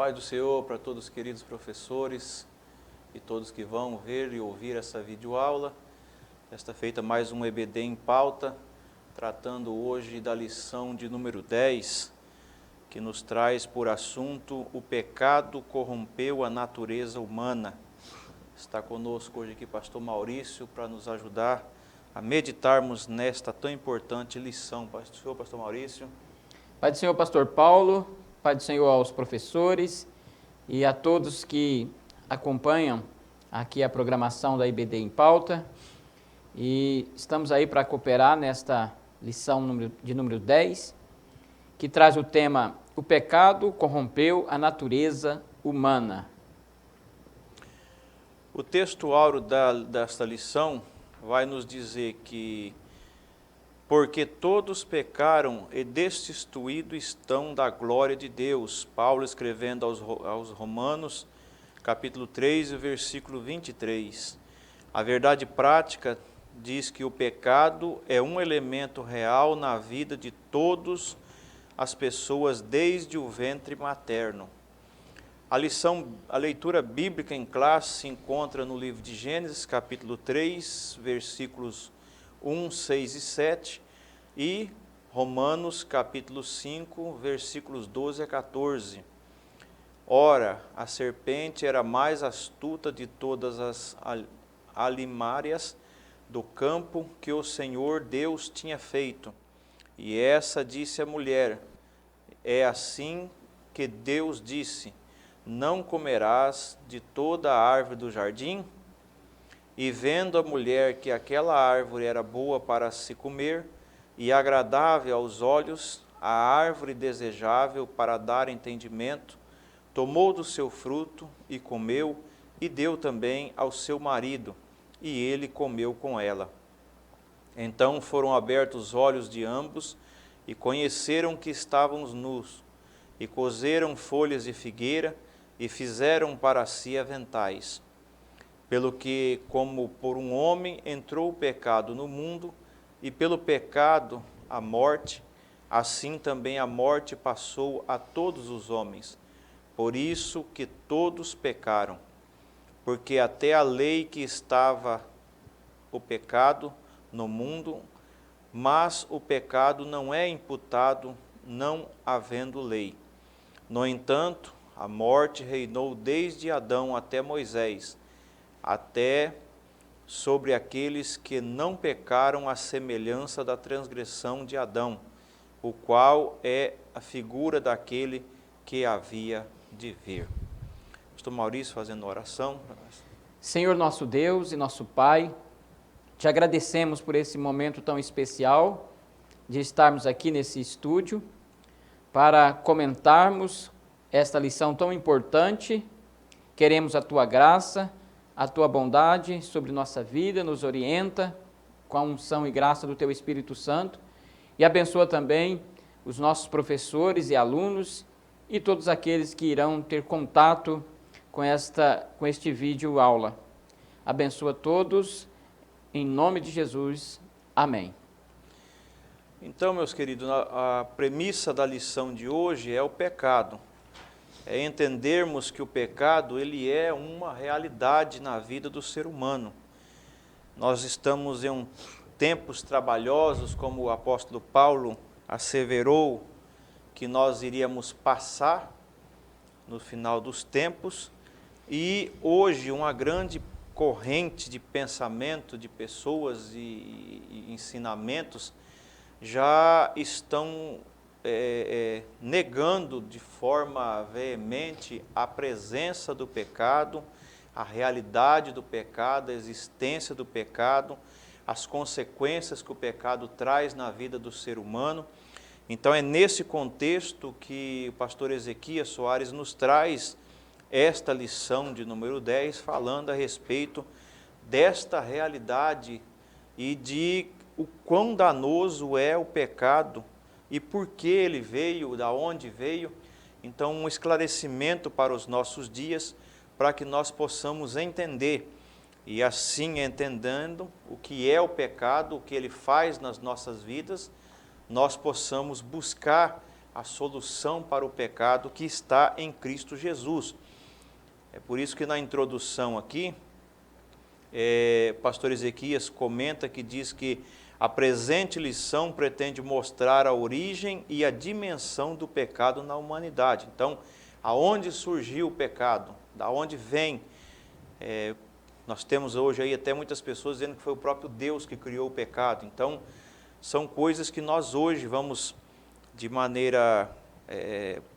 paz do Senhor para todos os queridos professores e todos que vão ver e ouvir essa videoaula. Esta feita mais um EBD em pauta, tratando hoje da lição de número 10, que nos traz por assunto o pecado corrompeu a natureza humana. Está conosco hoje aqui pastor Maurício para nos ajudar a meditarmos nesta tão importante lição. Pai do Senhor, pastor Maurício. Pai do Senhor, pastor Paulo, Pai do Senhor aos professores e a todos que acompanham aqui a programação da IBD em pauta. E estamos aí para cooperar nesta lição de número 10, que traz o tema O pecado corrompeu a natureza humana. O texto áureo desta lição vai nos dizer que porque todos pecaram e destituídos estão da glória de Deus. Paulo escrevendo aos Romanos, capítulo 3, versículo 23. A verdade prática diz que o pecado é um elemento real na vida de todas as pessoas desde o ventre materno. A leitura bíblica em classe se encontra no livro de Gênesis, capítulo 3, versículos 1, 6 e 7, e Romanos, capítulo 5, versículos 12 a 14. Ora, a serpente era a mais astuta de todas as alimárias do campo que o Senhor Deus tinha feito. E essa disse à mulher: é assim que Deus disse: não comerás de toda a árvore do jardim? E vendo a mulher que aquela árvore era boa para se comer e agradável aos olhos, a árvore desejável para dar entendimento, tomou do seu fruto e comeu, e deu também ao seu marido, e ele comeu com ela. Então foram abertos os olhos de ambos, e conheceram que estavam nus, e coseram folhas de figueira, e fizeram para si aventais. Pelo que, como por um homem entrou o pecado no mundo, e pelo pecado a morte, assim também a morte passou a todos os homens. Por isso que todos pecaram, porque até a lei que estava o pecado no mundo, mas o pecado não é imputado, não havendo lei. No entanto, a morte reinou desde Adão até Moisés, até sobre aqueles que não pecaram à semelhança da transgressão de Adão, o qual é a figura daquele que havia de vir. Pastor Maurício fazendo oração para nós. Senhor nosso Deus e nosso Pai, te agradecemos por esse momento tão especial de estarmos aqui nesse estúdio para comentarmos esta lição tão importante. Queremos a tua graça, a tua bondade sobre nossa vida, nos orienta com a unção e graça do teu Espírito Santo e abençoa também os nossos professores e alunos e todos aqueles que irão ter contato com este vídeo aula. Abençoa todos, em nome de Jesus. Amém. Então, meus queridos, a premissa da lição de hoje é o pecado. É entendermos que o pecado ele é uma realidade na vida do ser humano. Nós estamos em tempos trabalhosos, como o apóstolo Paulo asseverou que nós iríamos passar no final dos tempos, e hoje uma grande corrente de pensamento de pessoas e ensinamentos já estão negando de forma veemente a presença do pecado, a realidade do pecado, a existência do pecado, as consequências que o pecado traz na vida do ser humano. Então é nesse contexto que o pastor Ezequias Soares nos traz esta lição de número 10, falando a respeito desta realidade e de o quão danoso é o pecado e por que ele veio, da onde veio. Então, um esclarecimento para os nossos dias, para que nós possamos entender, e assim entendendo o que é o pecado, o que ele faz nas nossas vidas, nós possamos buscar a solução para o pecado que está em Cristo Jesus. É por isso que na introdução aqui, pastor Ezequias comenta que diz que a presente lição pretende mostrar a origem e a dimensão do pecado na humanidade. Então, aonde surgiu o pecado? Da onde vem? Nós temos hoje aí até muitas pessoas dizendo que foi o próprio Deus que criou o pecado. Então, são coisas que nós hoje vamos, de maneira,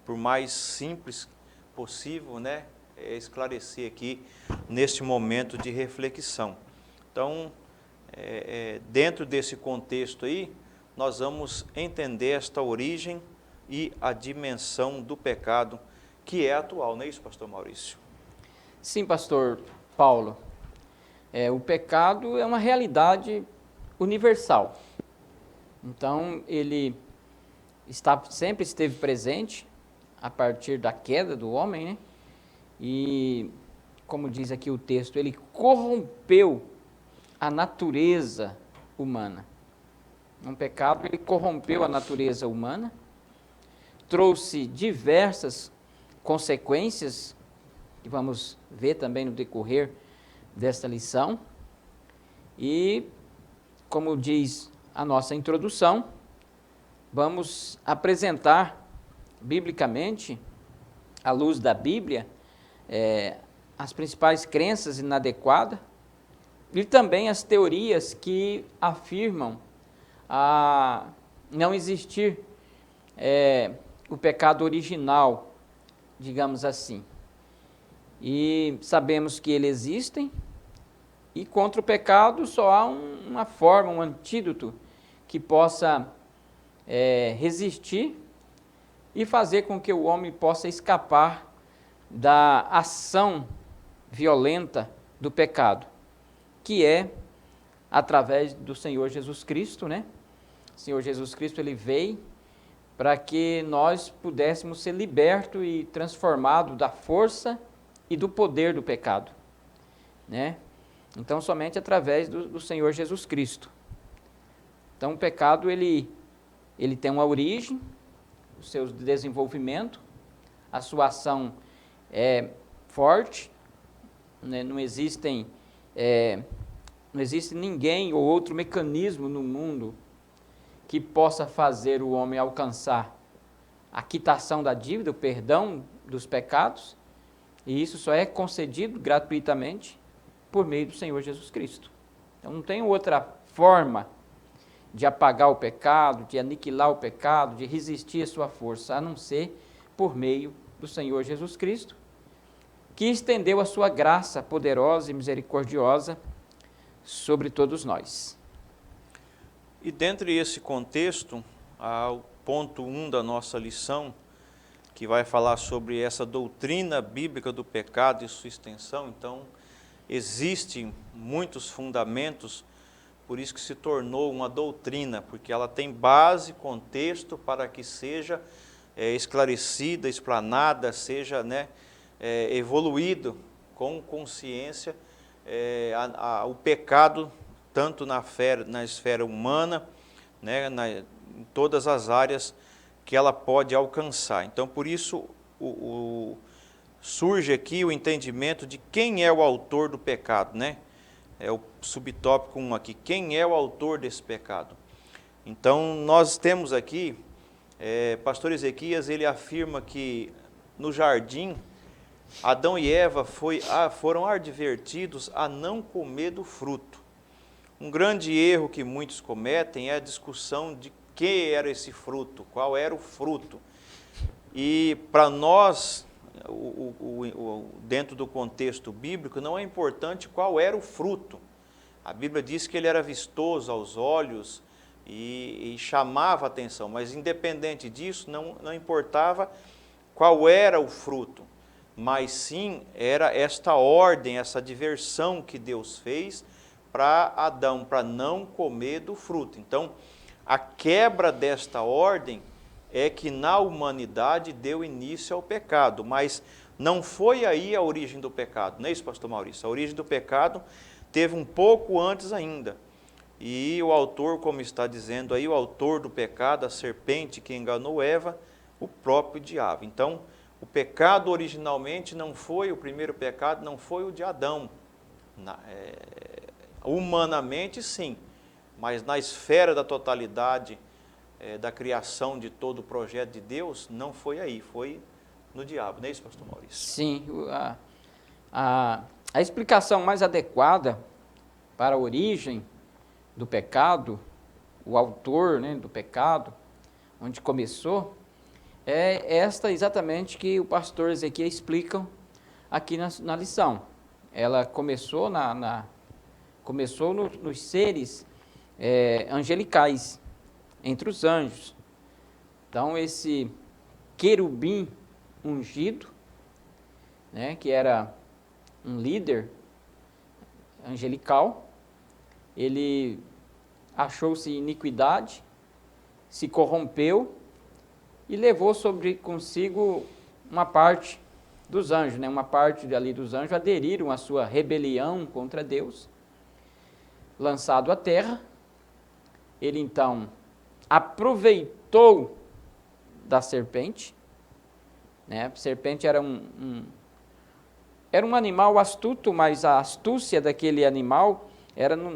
por mais simples possível, né, esclarecer aqui neste momento de reflexão. Então, dentro desse contexto aí, nós vamos entender esta origem e a dimensão do pecado que é atual, não é isso, pastor Maurício? Sim, pastor Paulo. O pecado é uma realidade universal. Então, ele sempre esteve presente a partir da queda do homem, né? E, como diz aqui o texto, ele corrompeu a natureza humana. Um pecado, ele corrompeu a natureza humana, trouxe diversas consequências, que vamos ver também no decorrer desta lição, e, como diz a nossa introdução, vamos apresentar biblicamente, à luz da Bíblia, as principais crenças inadequadas e também as teorias que afirmam a não existir o pecado original, digamos assim. E sabemos que eles existem, e contra o pecado só há uma forma, um antídoto que possa resistir e fazer com que o homem possa escapar da ação violenta do pecado, que é através do Senhor Jesus Cristo, né? O Senhor Jesus Cristo, ele veio para que nós pudéssemos ser libertos e transformados da força e do poder do pecado, né? Então, somente através do Senhor Jesus Cristo. Então, o pecado, ele tem uma origem, o seu desenvolvimento, a sua ação é forte, né? Não existe ninguém ou outro mecanismo no mundo que possa fazer o homem alcançar a quitação da dívida, o perdão dos pecados, e isso só é concedido gratuitamente por meio do Senhor Jesus Cristo. Então não tem outra forma de apagar o pecado, de aniquilar o pecado, de resistir à sua força, a não ser por meio do Senhor Jesus Cristo, que estendeu a sua graça poderosa e misericordiosa sobre todos nós. E dentro desse contexto, o ponto 1 da nossa lição, que vai falar sobre essa doutrina bíblica do pecado e sua extensão. Então, existem muitos fundamentos, por isso que se tornou uma doutrina, porque ela tem base, contexto para que seja esclarecida, explanada, seja evoluído com consciência o pecado, tanto na esfera humana, né, em todas as áreas que ela pode alcançar. Então, por isso, surge aqui o entendimento de quem é o autor do pecado, né? É o subtópico 1 aqui, quem é o autor desse pecado? Então, nós temos aqui, pastor Ezequias, ele afirma que no jardim, Adão e Eva foram advertidos a não comer do fruto. Um grande erro que muitos cometem é a discussão de que era esse fruto, qual era o fruto. E para nós, dentro do contexto bíblico, não é importante qual era o fruto. A Bíblia diz que ele era vistoso aos olhos e chamava a atenção, mas independente disso, não importava qual era o fruto, mas sim era esta ordem, essa diversão que Deus fez para Adão, para não comer do fruto. Então, a quebra desta ordem é que na humanidade deu início ao pecado, mas não foi aí a origem do pecado, não é isso, pastor Maurício? A origem do pecado teve um pouco antes ainda. E o autor, como está dizendo aí, o autor do pecado, a serpente que enganou Eva, o próprio diabo. Então, o pecado originalmente não foi, o primeiro pecado não foi o de Adão. Humanamente, sim, mas na esfera da totalidade da criação de todo o projeto de Deus, não foi aí, foi no diabo. Não é isso, pastor Maurício? Sim, a explicação mais adequada para a origem do pecado, o autor, né, do pecado, onde começou, é esta exatamente que o pastor Ezequiel explica aqui na lição. Ela começou, começou nos seres angelicais, entre os anjos. Então, esse querubim ungido, né, que era um líder angelical, ele achou-se em iniquidade, se corrompeu e levou consigo uma parte dos anjos, né? Uma parte ali dos anjos aderiram à sua rebelião contra Deus, lançado à terra. Ele então aproveitou da serpente, né? A serpente era era um animal astuto, mas a astúcia daquele animal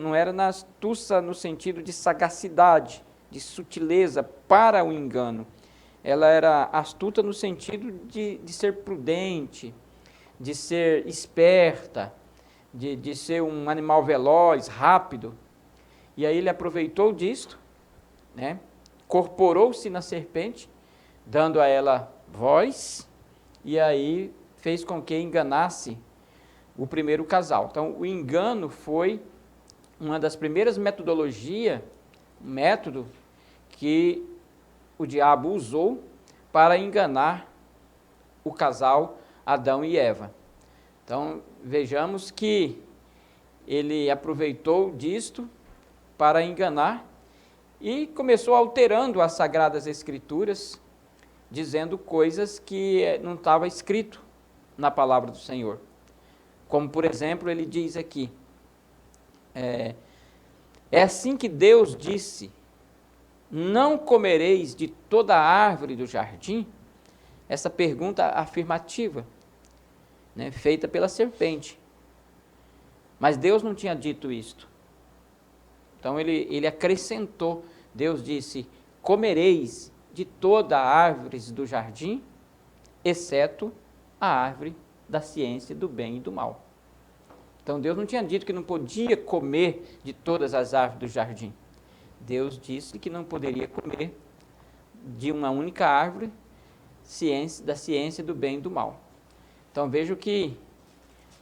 não era na astúcia no sentido de sagacidade, de sutileza para o engano. Ela era astuta no sentido de ser prudente, de ser esperta, de ser um animal veloz, rápido. E aí ele aproveitou disto, né? Corporou-se na serpente, dando a ela voz, e aí fez com que enganasse o primeiro casal. Então, o engano foi uma das primeiras metodologias, método que o diabo usou para enganar o casal Adão e Eva. Então, vejamos que ele aproveitou disto para enganar e começou alterando as Sagradas Escrituras, dizendo coisas que não estava escrito na palavra do Senhor. Como, por exemplo, ele diz aqui, é assim que Deus disse, não comereis de toda a árvore do jardim? Essa pergunta afirmativa, né, feita pela serpente. Mas Deus não tinha dito isto. Então ele acrescentou, Deus disse, comereis de toda a árvore do jardim, exceto a árvore da ciência do bem e do mal. Então Deus não tinha dito que não podia comer de todas as árvores do jardim. Deus disse que não poderia comer de uma única árvore da ciência do bem e do mal. Então vejo que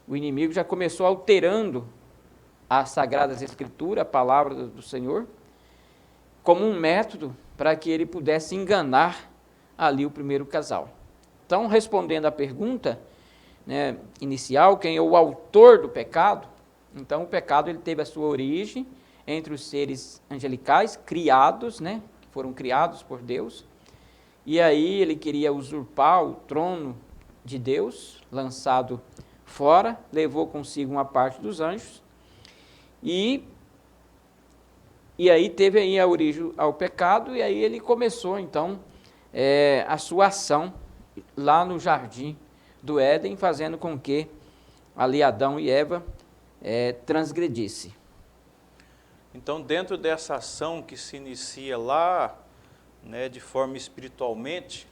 o inimigo já começou alterando as Sagradas Escrituras, a palavra do Senhor, como um método para que ele pudesse enganar ali o primeiro casal. Então, respondendo à pergunta, né, inicial, quem é o autor do pecado? Então, o pecado ele teve a sua origem entre os seres angelicais, criados, né, que foram criados por Deus, e aí ele queria usurpar o trono de Deus, lançado fora, levou consigo uma parte dos anjos, e aí teve aí a origem ao pecado, e aí ele começou, então, a sua ação lá no jardim do Éden, fazendo com que ali Adão e Eva transgredissem. Então, dentro dessa ação que se inicia lá, né, de forma espiritualmente,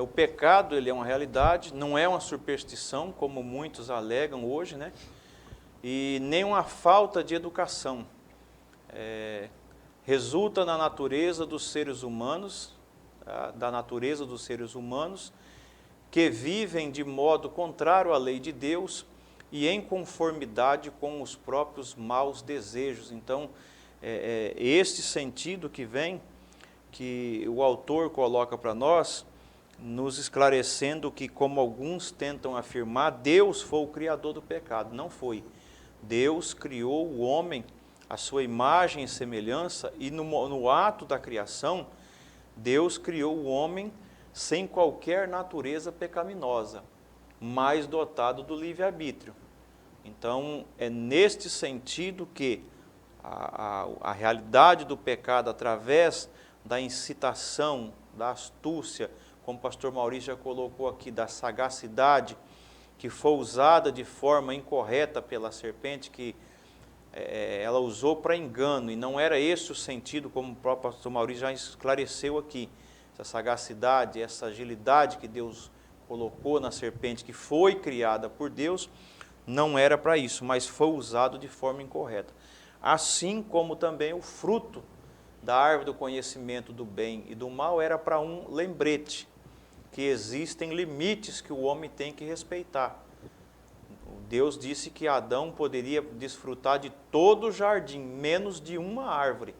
o pecado ele é uma realidade, não é uma superstição, como muitos alegam hoje, né, e nem uma falta de educação. Resulta na natureza dos seres humanos, da natureza dos seres humanos, que vivem de modo contrário à lei de Deus e em conformidade com os próprios maus desejos. Então, este sentido que vem, que o autor coloca para nós, nos esclarecendo que, como alguns tentam afirmar, Deus foi o criador do pecado. Não foi. Deus criou o homem à sua imagem e semelhança, e no ato da criação, Deus criou o homem sem qualquer natureza pecaminosa, mas dotado do livre-arbítrio. Então, é neste sentido que a realidade do pecado, através da incitação, da astúcia, como o pastor Maurício já colocou aqui, da sagacidade que foi usada de forma incorreta pela serpente, que ela usou para engano, e não era esse o sentido, como o próprio pastor Maurício já esclareceu aqui. Essa sagacidade, essa agilidade que Deus colocou na serpente, que foi criada por Deus, não era para isso, mas foi usado de forma incorreta. Assim como também o fruto da árvore do conhecimento do bem e do mal era para um lembrete, que existem limites que o homem tem que respeitar. Deus disse que Adão poderia desfrutar de todo o jardim, menos de uma árvore.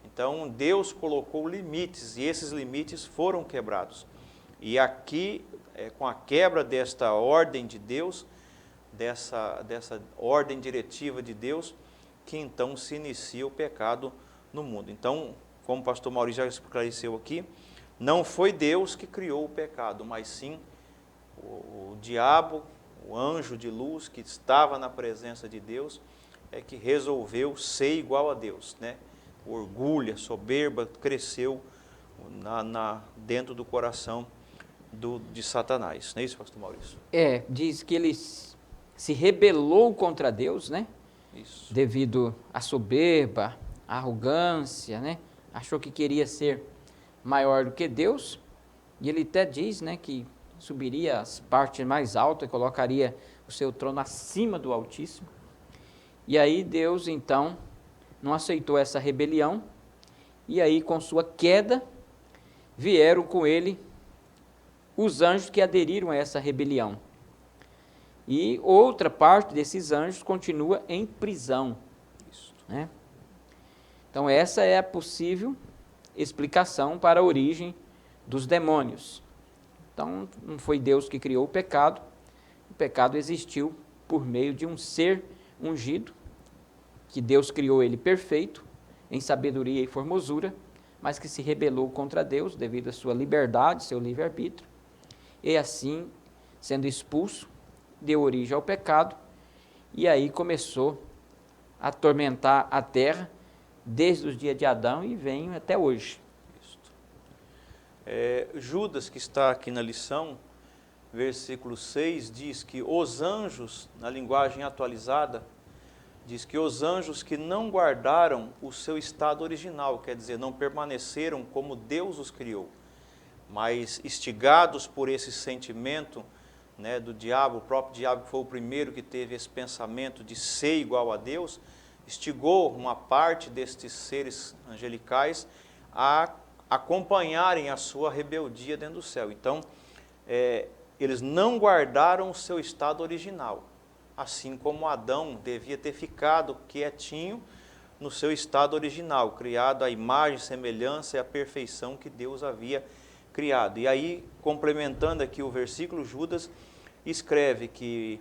Então Deus colocou limites e esses limites foram quebrados. E aqui, com a quebra desta ordem de Deus, dessa ordem diretiva de Deus, que então se inicia o pecado no mundo. Então, como o pastor Maurício já esclareceu aqui, não foi Deus que criou o pecado, mas sim o diabo, o anjo de luz que estava na presença de Deus, que resolveu ser igual a Deus, né? O orgulho, a soberba cresceu dentro do coração de Satanás. Não é isso, pastor Maurício? Diz que ele se rebelou contra Deus, né? Isso. Devido à soberba, à arrogância, né? Achou que queria ser maior do que Deus, e ele até diz, né, que subiria às partes mais altas e colocaria o seu trono acima do Altíssimo. E aí Deus, então, não aceitou essa rebelião, e aí com sua queda, vieram com ele os anjos que aderiram a essa rebelião. E outra parte desses anjos continua em prisão. Isso. Né? Então essa é a possível explicação para a origem dos demônios. Então não foi Deus que criou o pecado existiu por meio de um ser ungido, que Deus criou ele perfeito, em sabedoria e formosura, mas que se rebelou contra Deus devido à sua liberdade, seu livre-arbítrio, e assim, sendo expulso, deu origem ao pecado, e aí começou a atormentar a terra, desde os dias de Adão e vem até hoje. Judas, que está aqui na lição, versículo 6, diz que os anjos, na linguagem atualizada, diz que os anjos que não guardaram o seu estado original, quer dizer, não permaneceram como Deus os criou, mas instigados por esse sentimento, né, do diabo, o próprio diabo foi o primeiro que teve esse pensamento de ser igual a Deus, instigou uma parte destes seres angelicais a acompanharem a sua rebeldia dentro do céu. Então, eles não guardaram o seu estado original, assim como Adão devia ter ficado quietinho no seu estado original, criado à imagem, semelhança e à perfeição que Deus havia criado. E aí, complementando aqui o versículo, Judas escreve que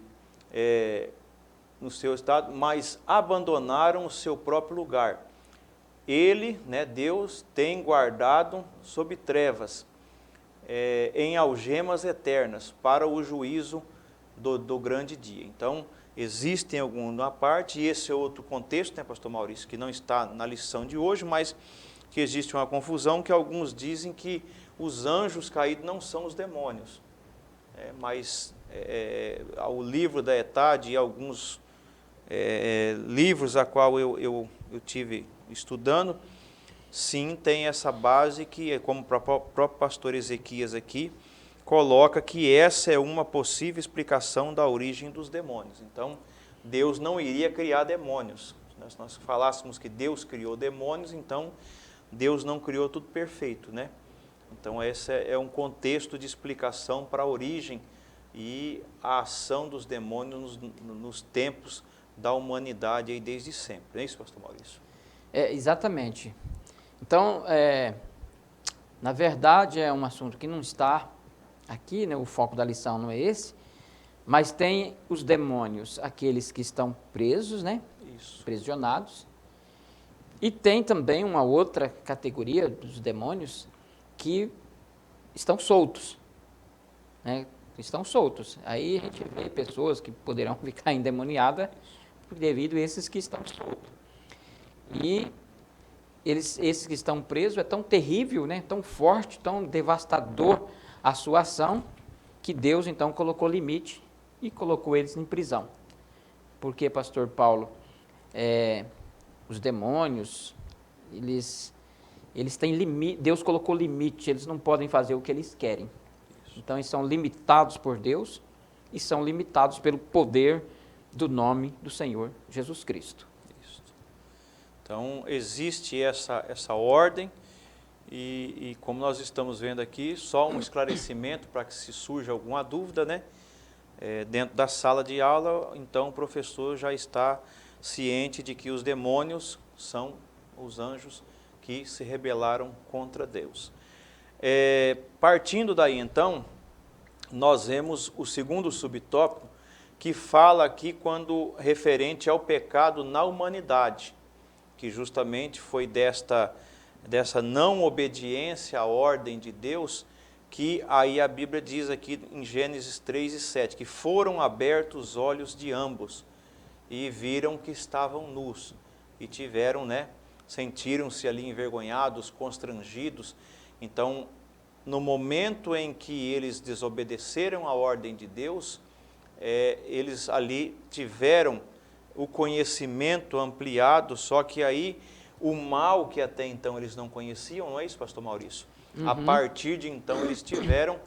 no seu estado, mas abandonaram o seu próprio lugar. Ele, né, Deus, tem guardado sob trevas, em algemas eternas, para o juízo do grande dia. Então, existem alguma parte, e esse é outro contexto, né, pastor Maurício, que não está na lição de hoje, mas que existe uma confusão, que alguns dizem que os anjos caídos não são os demônios, mas o livro da ETAD e alguns livros a qual eu tive estudando, sim, tem essa base que, como o próprio pastor Ezequias aqui, coloca que essa é uma possível explicação da origem dos demônios. Então, Deus não iria criar demônios. Se nós falássemos que Deus criou demônios, então Deus não criou tudo perfeito, né? Então, esse é um contexto de explicação para a origem e a ação dos demônios nos tempos da humanidade aí desde sempre. Não é isso, pastor Maurício? Exatamente. Então, na verdade, é um assunto que não está aqui, né? O foco da lição não é esse, mas tem os demônios, aqueles que estão presos, né? Isso. Aprisionados, e tem também uma outra categoria dos demônios que estão soltos, né? Estão soltos. Aí a gente vê pessoas que poderão ficar endemoniadas devido a esses que estão soltos. E esses que estão presos é tão terrível, né? Tão forte, tão devastador a sua ação, que Deus então colocou limite e colocou eles em prisão. Porque, pastor Paulo, os demônios, eles têm limite, Deus colocou limite, eles não podem fazer o que eles querem. Então, eles são limitados por Deus e são limitados pelo poder do nome do Senhor Jesus Cristo. Isso. Então, existe essa ordem e como nós estamos vendo aqui, só um esclarecimento para que se surja alguma dúvida, né? Dentro da sala de aula, então o professor já está ciente de que os demônios são os anjos que se rebelaram contra Deus. Partindo daí então, nós vemos o segundo subtópico, que fala aqui quando referente ao pecado na humanidade, que justamente foi dessa não obediência à ordem de Deus, que aí a Bíblia diz aqui em Gênesis 3 e 7, que foram abertos os olhos de ambos e viram que estavam nus e tiveram, sentiram-se ali envergonhados, constrangidos. Então, no momento em que eles desobedeceram à ordem de Deus, eles ali tiveram o conhecimento ampliado, só que aí o mal que até então eles não conheciam, não é isso, pastor Maurício? Uhum. A partir de então eles tiveram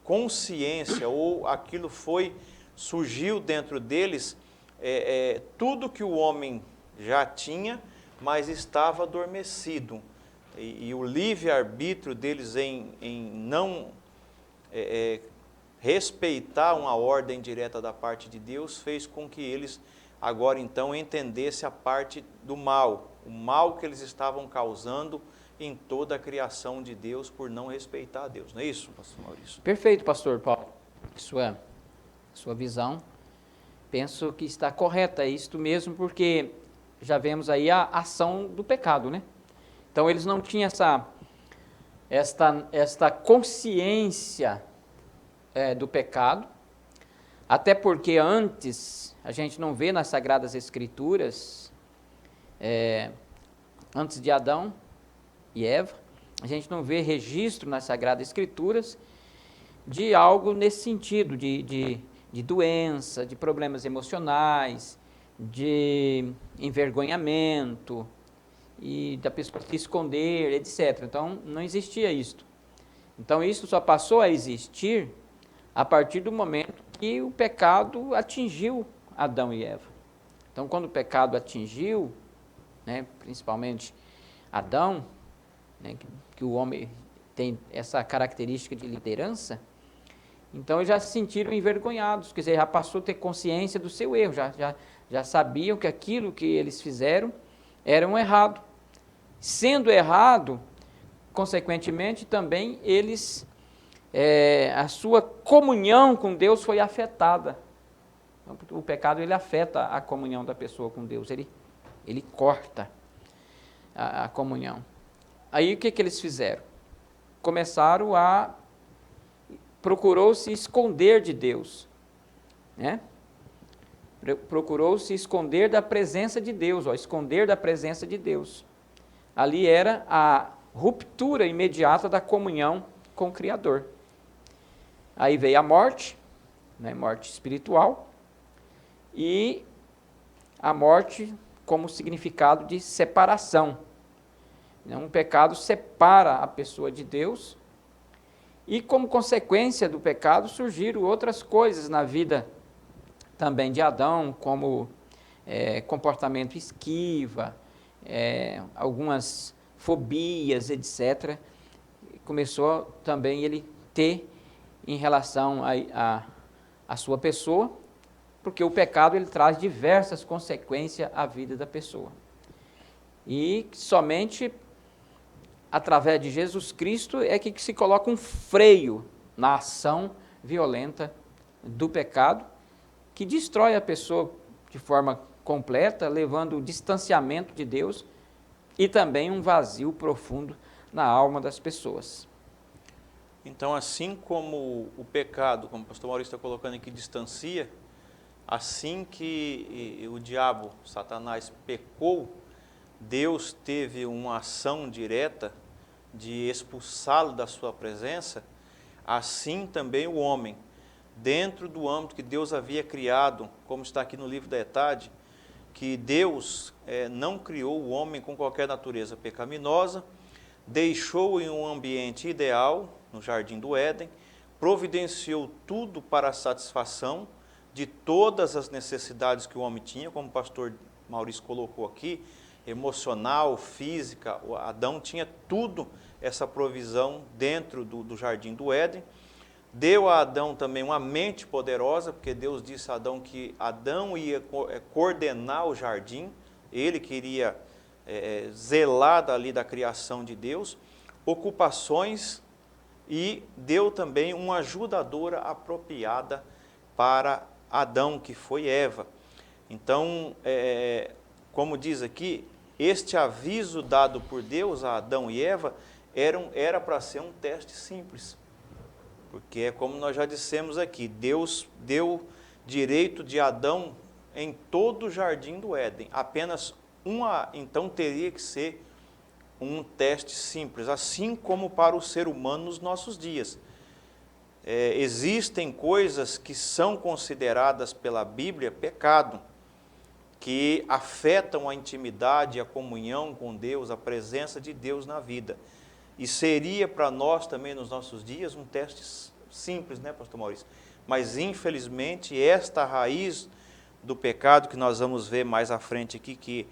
consciência, ou aquilo surgiu dentro deles, tudo que o homem já tinha, mas estava adormecido. E o livre-arbítrio deles em não respeitar uma ordem direta da parte de Deus fez com que eles agora então entendessem a parte do mal, o mal que eles estavam causando em toda a criação de Deus por não respeitar a Deus. Não é isso, pastor Maurício? Perfeito, pastor Paulo. Sua visão, penso que está correta, é isto mesmo, porque já vemos aí a ação do pecado, né? Então, eles não tinham esta consciência do pecado, até porque antes, a gente não vê nas Sagradas Escrituras, antes de Adão e Eva, a gente não vê registro nas Sagradas Escrituras de algo nesse sentido, de doença, de problemas emocionais, de envergonhamento, e da pessoa se esconder, etc. Então, não existia isto. Então, isso só passou a existir a partir do momento que o pecado atingiu Adão e Eva. Então, quando o pecado atingiu, principalmente Adão, que o homem tem essa característica de liderança, então eles já se sentiram envergonhados, quer dizer, já passou a ter consciência do seu erro, já sabiam que aquilo que eles fizeram era um errado. Sendo errado, consequentemente, também eles, a sua comunhão com Deus foi afetada. Então, o pecado, ele afeta a comunhão da pessoa com Deus, ele corta a comunhão. Aí, o que eles fizeram? Começaram procurou-se esconder de Deus, procurou-se esconder da presença de Deus, esconder da presença de Deus. Ali era a ruptura imediata da comunhão com o Criador. Aí veio a morte, morte espiritual, e a morte como significado de separação. Um pecado separa a pessoa de Deus, e como consequência do pecado surgiram outras coisas na vida também de Adão, como comportamento esquiva, algumas fobias, etc. Começou também ele ter em relação à sua pessoa, porque o pecado ele traz diversas consequências à vida da pessoa. E somente através de Jesus Cristo é que se coloca um freio na ação violenta do pecado, que destrói a pessoa de forma completa, levando o distanciamento de Deus e também um vazio profundo na alma das pessoas. Então, assim como o pecado, como o pastor Maurício está colocando aqui, distancia, assim que o diabo, Satanás, pecou, Deus teve uma ação direta de expulsá-lo da sua presença, assim também o homem, dentro do âmbito que Deus havia criado, como está aqui no livro da Etade, que Deus não criou o homem com qualquer natureza pecaminosa, deixou em um ambiente ideal, no Jardim do Éden, providenciou tudo para a satisfação de todas as necessidades que o homem tinha, como o pastor Maurício colocou aqui, emocional, física. Adão tinha tudo essa provisão dentro do Jardim do Éden. Deu a Adão também uma mente poderosa, porque Deus disse a Adão que Adão ia coordenar o jardim, ele queria zelar ali da criação de Deus, ocupações, e deu também uma ajudadora apropriada para Adão, que foi Eva. Então, como diz aqui, este aviso dado por Deus a Adão e Eva era para ser um teste simples. Porque é como nós já dissemos aqui, Deus deu direito de Adão em todo o jardim do Éden. Apenas então teria que ser um teste simples, assim como para o ser humano nos nossos dias. Existem coisas que são consideradas pela Bíblia pecado, que afetam a intimidade, a comunhão com Deus, a presença de Deus na vida. E seria para nós também nos nossos dias um teste simples, né, pastor Maurício? Mas infelizmente esta raiz do pecado que nós vamos ver mais à frente aqui, que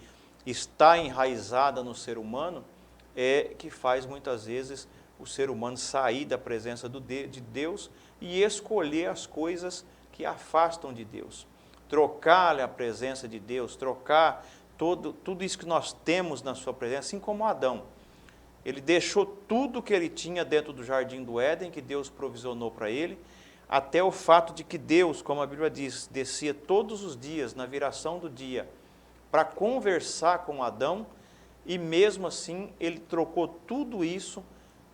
está enraizada no ser humano, que faz muitas vezes o ser humano sair da presença de Deus e escolher as coisas que afastam de Deus. Trocar a presença de Deus, trocar tudo isso que nós temos na sua presença, assim como Adão. Ele deixou tudo que ele tinha dentro do Jardim do Éden, que Deus provisionou para ele, até o fato de que Deus, como a Bíblia diz, descia todos os dias, na viração do dia, para conversar com Adão, e mesmo assim ele trocou tudo isso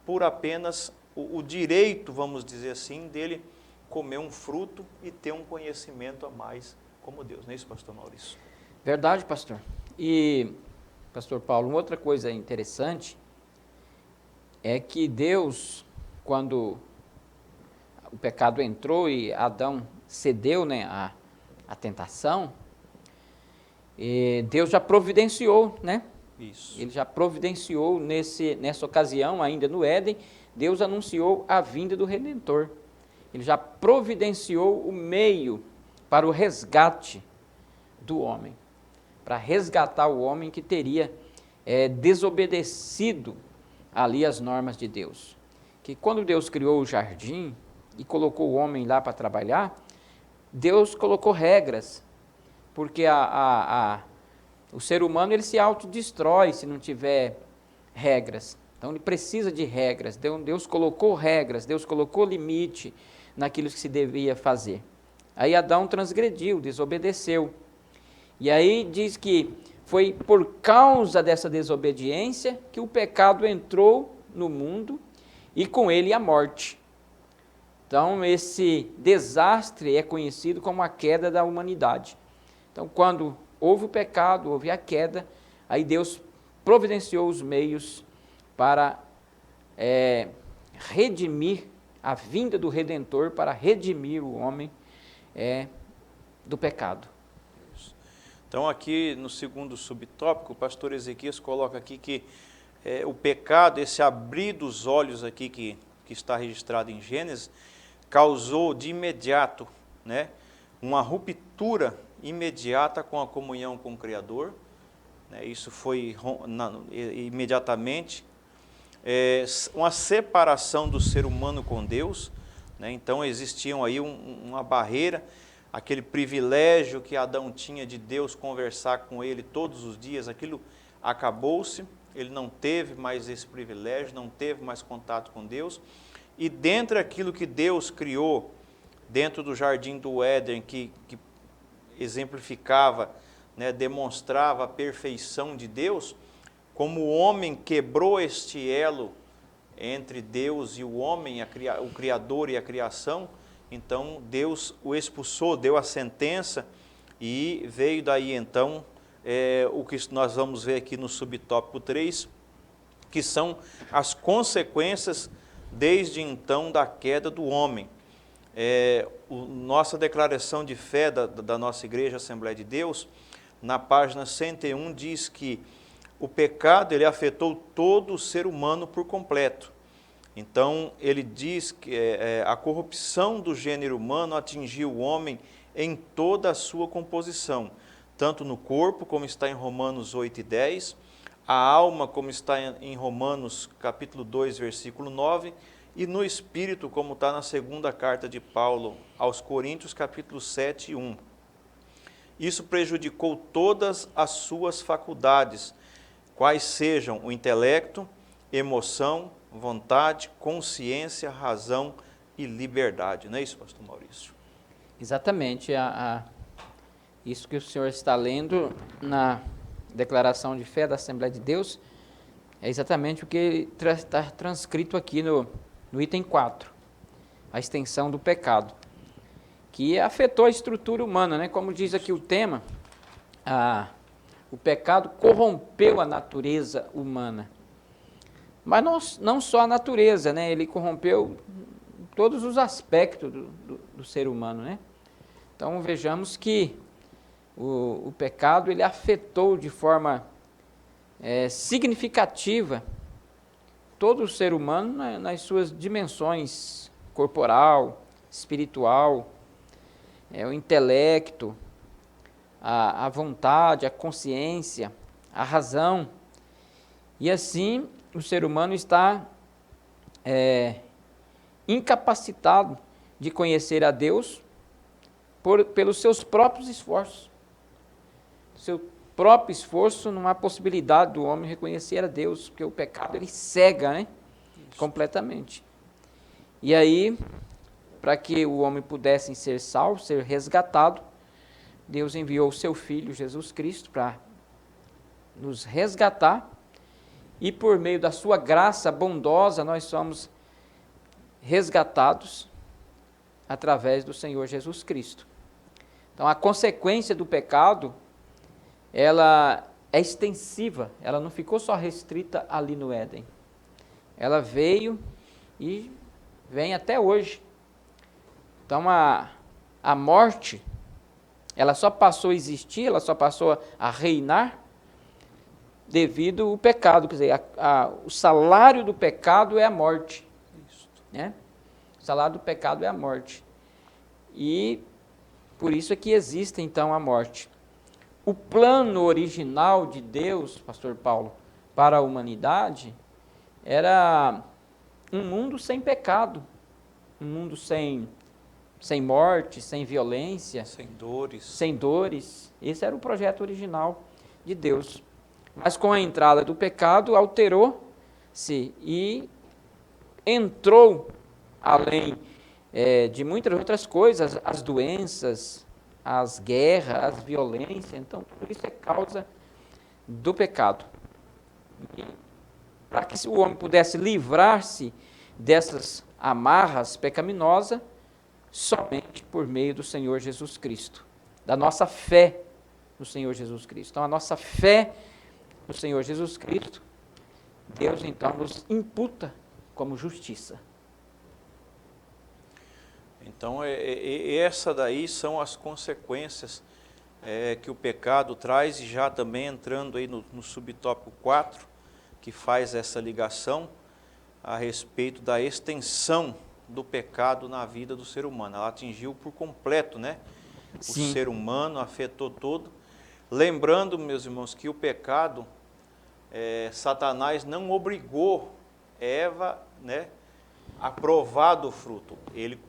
por apenas o direito, vamos dizer assim, dele comer um fruto e ter um conhecimento a mais como Deus. Não é isso, pastor Maurício? Verdade, pastor. E, pastor Paulo, uma outra coisa interessante é que Deus, quando o pecado entrou e Adão cedeu, né, à tentação, Deus já providenciou, né? Isso. Ele já providenciou nessa ocasião, ainda no Éden, Deus anunciou a vinda do Redentor. Ele já providenciou o meio para o resgate do homem, para resgatar o homem que teria desobedecido ali as normas de Deus. Que quando Deus criou o jardim e colocou o homem lá para trabalhar, Deus colocou regras, porque o ser humano ele se autodestrói se não tiver regras. Então ele precisa de regras. Deus colocou regras, Deus colocou limite naquilo que se devia fazer. Aí Adão transgrediu, desobedeceu. E aí diz que foi por causa dessa desobediência que o pecado entrou no mundo e com ele a morte. Então esse desastre é conhecido como a queda da humanidade. Então quando houve o pecado, houve a queda, aí Deus providenciou os meios para redimir a vinda do Redentor, para redimir o homem do pecado. Então aqui no segundo subtópico, o pastor Ezequias coloca aqui que o pecado, esse abrir dos olhos aqui que está registrado em Gênesis, causou de imediato, né, uma ruptura imediata com a comunhão com o Criador, né, isso foi imediatamente, uma separação do ser humano com Deus, né, então existiam aí uma barreira, aquele privilégio que Adão tinha de Deus conversar com ele todos os dias, aquilo acabou-se, ele não teve mais esse privilégio, não teve mais contato com Deus, e dentro daquilo que Deus criou, dentro do Jardim do Éden, que exemplificava, né, demonstrava a perfeição de Deus, como o homem quebrou este elo entre Deus e o homem, o Criador e a criação, então Deus o expulsou, deu a sentença e veio daí então o que nós vamos ver aqui no subtópico 3, que são as consequências desde então da queda do homem. Nossa declaração de fé da nossa Igreja Assembleia de Deus, na página 101, diz que o pecado ele afetou todo o ser humano por completo. Então, ele diz que a corrupção do gênero humano atingiu o homem em toda a sua composição, tanto no corpo, como está em Romanos 8 e 10, a alma, como está em Romanos capítulo 2, versículo 9, e no espírito, como está na segunda carta de Paulo aos Coríntios, capítulo 7 e 1. Isso prejudicou todas as suas faculdades, quais sejam o intelecto, emoção, vontade, consciência, razão e liberdade. Não é isso, pastor Maurício? Exatamente. Isso que o senhor está lendo na declaração de fé da Assembleia de Deus é exatamente o que está transcrito aqui no item 4, a extensão do pecado, que afetou a estrutura humana, né? Como diz aqui o tema, o pecado corrompeu a natureza humana. Mas não só a natureza, né? Ele corrompeu todos os aspectos do ser humano, né? Então vejamos que o pecado ele afetou de forma significativa todo o ser humano nas suas dimensões corporal, espiritual, o intelecto, a vontade, a consciência, a razão. E assim o ser humano está incapacitado de conhecer a Deus pelos seus próprios esforços. Seu próprio esforço não há possibilidade do homem reconhecer a Deus, porque o pecado ele cega, né? Completamente. E aí, para que o homem pudesse ser salvo, ser resgatado, Deus enviou o seu Filho, Jesus Cristo, para nos resgatar, e por meio da sua graça bondosa, nós somos resgatados através do Senhor Jesus Cristo. Então, a consequência do pecado, ela é extensiva, ela não ficou só restrita ali no Éden. Ela veio e vem até hoje. Então, a morte, ela só passou a existir, ela só passou a reinar devido ao pecado. Quer dizer, o salário do pecado é a morte. Né? O salário do pecado é a morte. E por isso é que existe, então, a morte. O plano original de Deus, pastor Paulo, para a humanidade, era um mundo sem pecado, um mundo sem morte, sem violência, sem dores. Esse era o projeto original de Deus. Mas com a entrada do pecado, alterou-se e entrou, além de muitas outras coisas, as doenças, as guerras, as violências. Então, tudo isso é causa do pecado. E para que o homem pudesse livrar-se dessas amarras pecaminosas, somente por meio do Senhor Jesus Cristo, da nossa fé no Senhor Jesus Cristo. Então, a nossa fé no Senhor Jesus Cristo, Deus então nos imputa como justiça. Então, essa daí são as consequências que o pecado traz, e já também entrando aí no subtópico 4, que faz essa ligação a respeito da extensão do pecado na vida do ser humano. Ela atingiu por completo, né? Sim. O ser humano, afetou todo. Lembrando, meus irmãos, que o pecado, Satanás não obrigou Eva, né, a provar do fruto. Ele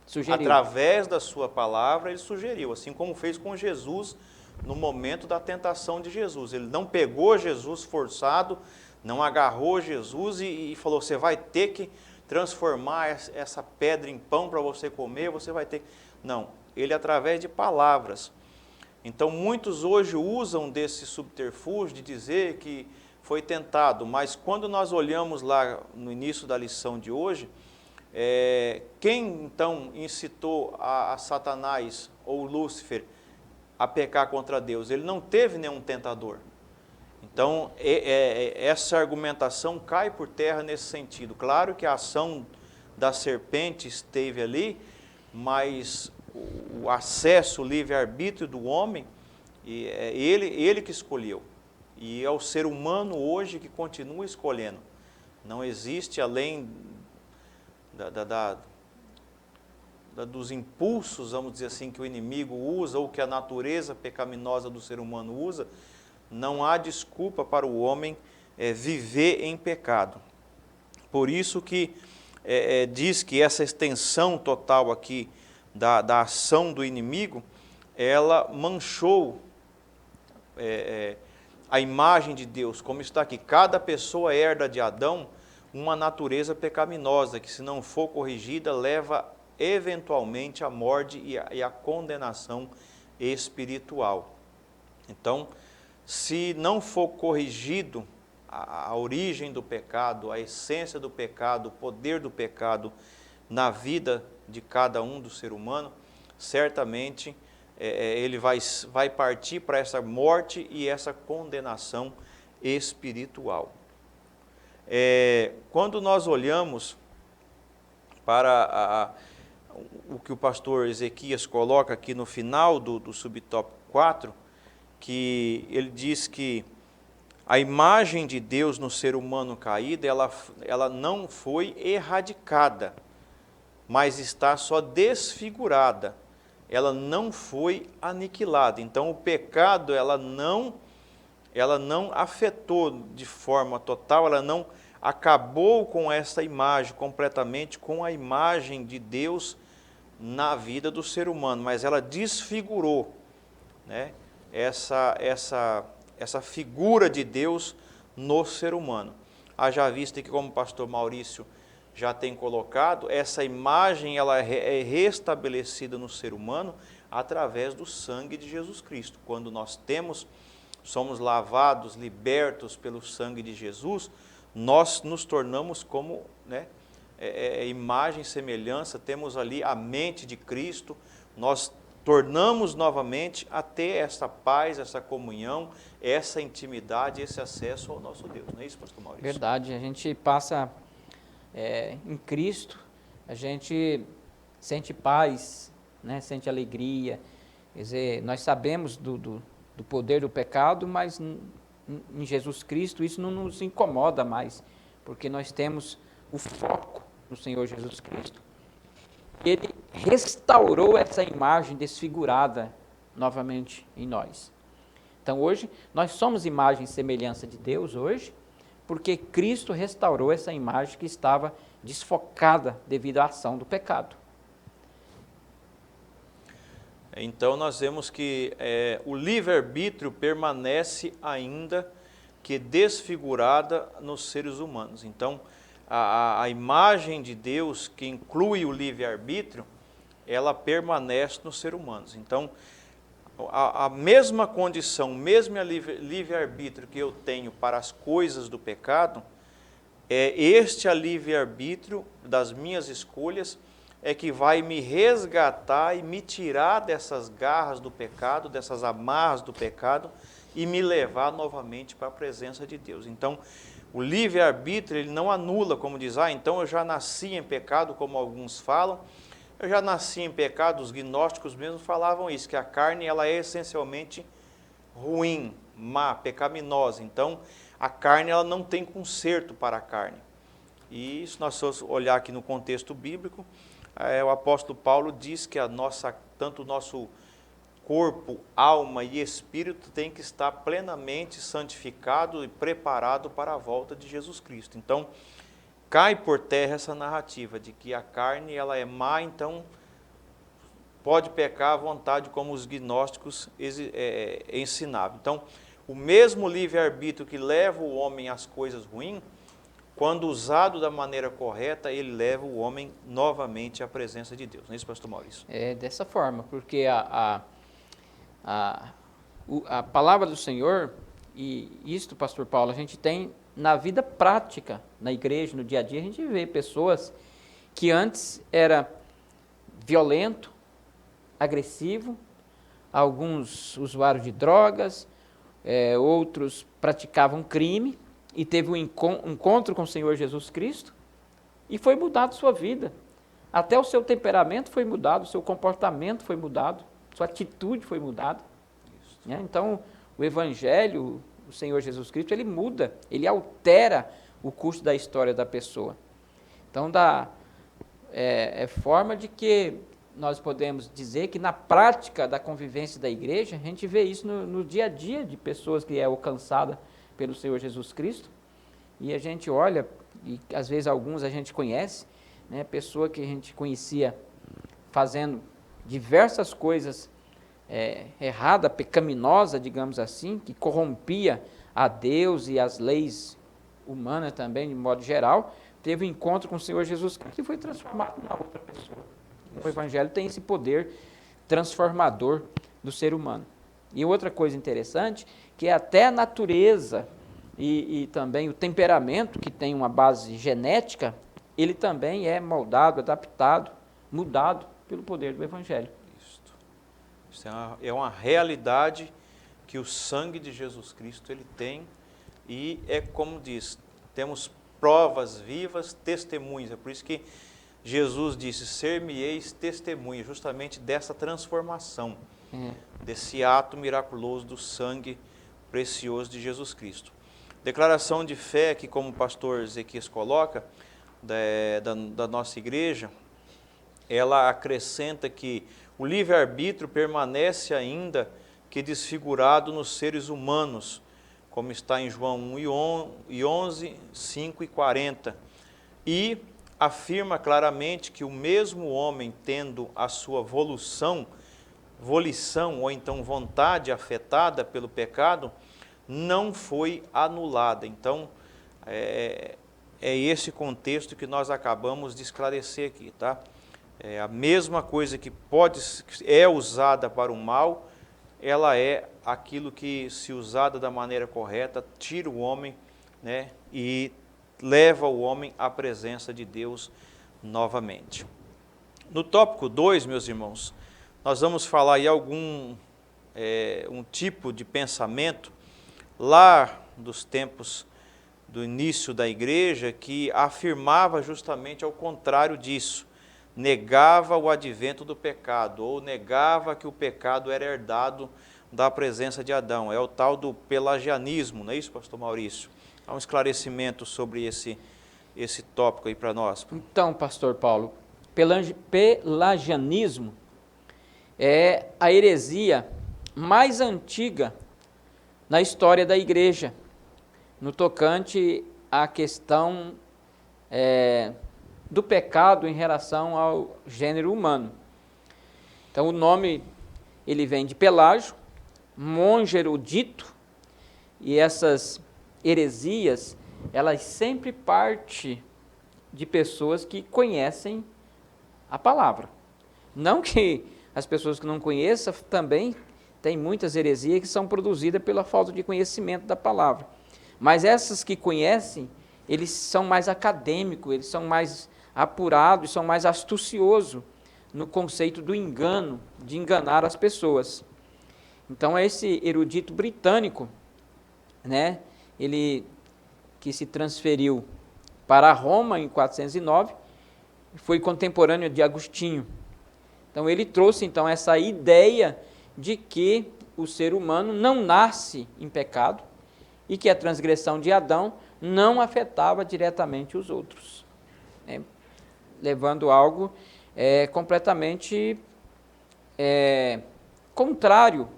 sugeriu. Através da sua palavra, ele sugeriu, assim como fez com Jesus no momento da tentação de Jesus. Ele não pegou Jesus forçado, não agarrou Jesus e falou, você vai ter que transformar essa pedra em pão para você comer, você vai ter que... Não, ele através de palavras. Então, muitos hoje usam desse subterfúgio de dizer que foi tentado, mas quando nós olhamos lá no início da lição de hoje, quem então incitou a Satanás ou Lúcifer a pecar contra Deus? Ele não teve nenhum tentador. Então, essa argumentação cai por terra nesse sentido. Claro que a ação da serpente esteve ali, mas o acesso, o livre-arbítrio do homem, é ele que escolheu. E é o ser humano hoje que continua escolhendo. Não existe, além dos impulsos, vamos dizer assim, que o inimigo usa, ou que a natureza pecaminosa do ser humano usa, não há desculpa para o homem viver em pecado. Por isso que diz que essa extensão total aqui da ação do inimigo, ela manchou a imagem de Deus, como está aqui. Cada pessoa herda de Adão uma natureza pecaminosa, que se não for corrigida, leva eventualmente à morte e à condenação espiritual. Então, se não for corrigido a origem do pecado, a essência do pecado, o poder do pecado na vida de cada um do ser humano, certamente ele vai partir para essa morte e essa condenação espiritual. Quando nós olhamos para o que o pastor Ezequias coloca aqui no final do subtópico 4, que ele diz que a imagem de Deus no ser humano caído, ela não foi erradicada, mas está só desfigurada, ela não foi aniquilada. Então o pecado, ela não afetou de forma total, ela não acabou com essa imagem completamente, com a imagem de Deus na vida do ser humano, mas ela desfigurou, né, essa figura de Deus no ser humano. Haja vista que, como o pastor Maurício já tem colocado, essa imagem ela é restabelecida no ser humano através do sangue de Jesus Cristo. Quando nós somos lavados, libertos pelo sangue de Jesus, nós nos tornamos como, né, imagem e semelhança, temos ali a mente de Cristo, nós tornamos novamente a ter essa paz, essa comunhão, essa intimidade, esse acesso ao nosso Deus. Não é isso, pastor Maurício? Verdade, a gente passa em Cristo, a gente sente paz, né, sente alegria. Quer dizer, nós sabemos do poder do pecado, mas em Jesus Cristo isso não nos incomoda mais, porque nós temos o foco no Senhor Jesus Cristo. Ele restaurou essa imagem desfigurada novamente em nós. Então hoje, nós somos imagem e semelhança de Deus hoje, porque Cristo restaurou essa imagem que estava desfocada devido à ação do pecado. Então nós vemos que o livre-arbítrio permanece ainda que desfigurada nos seres humanos. Então a imagem de Deus, que inclui o livre-arbítrio, ela permanece nos seres humanos. Então a mesma condição, mesmo livre-arbítrio que eu tenho para as coisas do pecado, este livre-arbítrio das minhas escolhas é que vai me resgatar e me tirar dessas garras do pecado, dessas amarras do pecado e me levar novamente para a presença de Deus. Então, o livre-arbítrio, ele não anula, como diz, então eu já nasci em pecado, como alguns falam, eu já nasci em pecado, os gnósticos mesmo falavam isso, que a carne ela é essencialmente ruim, má, pecaminosa. Então, a carne ela não tem conserto para a carne. E se nós formos olhar aqui no contexto bíblico, o apóstolo Paulo diz que tanto o nosso corpo, alma e espírito tem que estar plenamente santificado e preparado para a volta de Jesus Cristo. Então, cai por terra essa narrativa de que a carne ela é má, então pode pecar à vontade, como os gnósticos ensinavam. Então, o mesmo livre-arbítrio que leva o homem às coisas ruins, quando usado da maneira correta, ele leva o homem novamente à presença de Deus. Não é isso, pastor Maurício? É dessa forma, porque a palavra do Senhor, e isto, pastor Paulo, a gente tem na vida prática, na igreja, no dia a dia, a gente vê pessoas que antes era violento, agressivo, alguns usuários de drogas, outros praticavam crime e teve um encontro com o Senhor Jesus Cristo e foi mudado sua vida. Até o seu temperamento foi mudado, o seu comportamento foi mudado, sua atitude foi mudada. Né? Então, o Evangelho, o Senhor Jesus Cristo, ele muda, ele altera o curso da história da pessoa. Então, é forma de que nós podemos dizer que na prática da convivência da igreja, a gente vê isso no dia a dia de pessoas que é alcançada pelo Senhor Jesus Cristo, e a gente olha, e às vezes alguns a gente conhece, né, pessoa que a gente conhecia fazendo diversas coisas errada, pecaminosa, digamos assim, que corrompia a Deus e as leis humanas também, de modo geral, teve um encontro com o Senhor Jesus Cristo e foi transformado na outra pessoa. O Evangelho tem esse poder transformador do ser humano. E outra coisa interessante, que é até a natureza e também o temperamento, que tem uma base genética, ele também é moldado, adaptado, mudado pelo poder do Evangelho. Isso é uma realidade que o sangue de Jesus Cristo ele tem, e é como diz, temos provas vivas, testemunhas. É por isso que Jesus disse, ser-me-eis testemunha, justamente dessa transformação, desse ato miraculoso do sangue precioso de Jesus Cristo. Declaração de fé que, como o pastor Ezequias coloca, da nossa igreja, ela acrescenta que o livre-arbítrio permanece ainda que desfigurado nos seres humanos, como está em João 1:11, 5 e 40, e afirma claramente que o mesmo homem, tendo a sua volição ou então vontade afetada pelo pecado, não foi anulada. Então, é esse contexto que nós acabamos de esclarecer aqui, tá? É a mesma coisa que é usada para o mal, ela é aquilo que, se usada da maneira correta, tira o homem, né, e leva o homem à presença de Deus novamente. No tópico 2, meus irmãos, nós vamos falar aí um tipo de pensamento lá dos tempos do início da igreja que afirmava justamente ao contrário disso, negava o advento do pecado, ou negava que o pecado era herdado da presença de Adão. É o tal do pelagianismo, não é isso, pastor Maurício? Há um esclarecimento sobre esse tópico aí para nós. Então, pastor Paulo, pelagianismo é a heresia mais antiga na história da igreja, no tocante à questão do pecado em relação ao gênero humano. Então, o nome ele vem de Pelágio, monge erudito, e essas heresias, elas sempre partem de pessoas que conhecem a palavra. Não que as pessoas que não conheçam também tem muitas heresias que são produzidas pela falta de conhecimento da palavra. Mas essas que conhecem, eles são mais acadêmicos, eles são mais apurados, são mais astuciosos no conceito do engano, de enganar as pessoas. Então, esse erudito britânico, né, ele que se transferiu para Roma em 409, foi contemporâneo de Agostinho. Então, ele trouxe então essa ideia de que o ser humano não nasce em pecado e que a transgressão de Adão não afetava diretamente os outros, né? Levando algo completamente contrário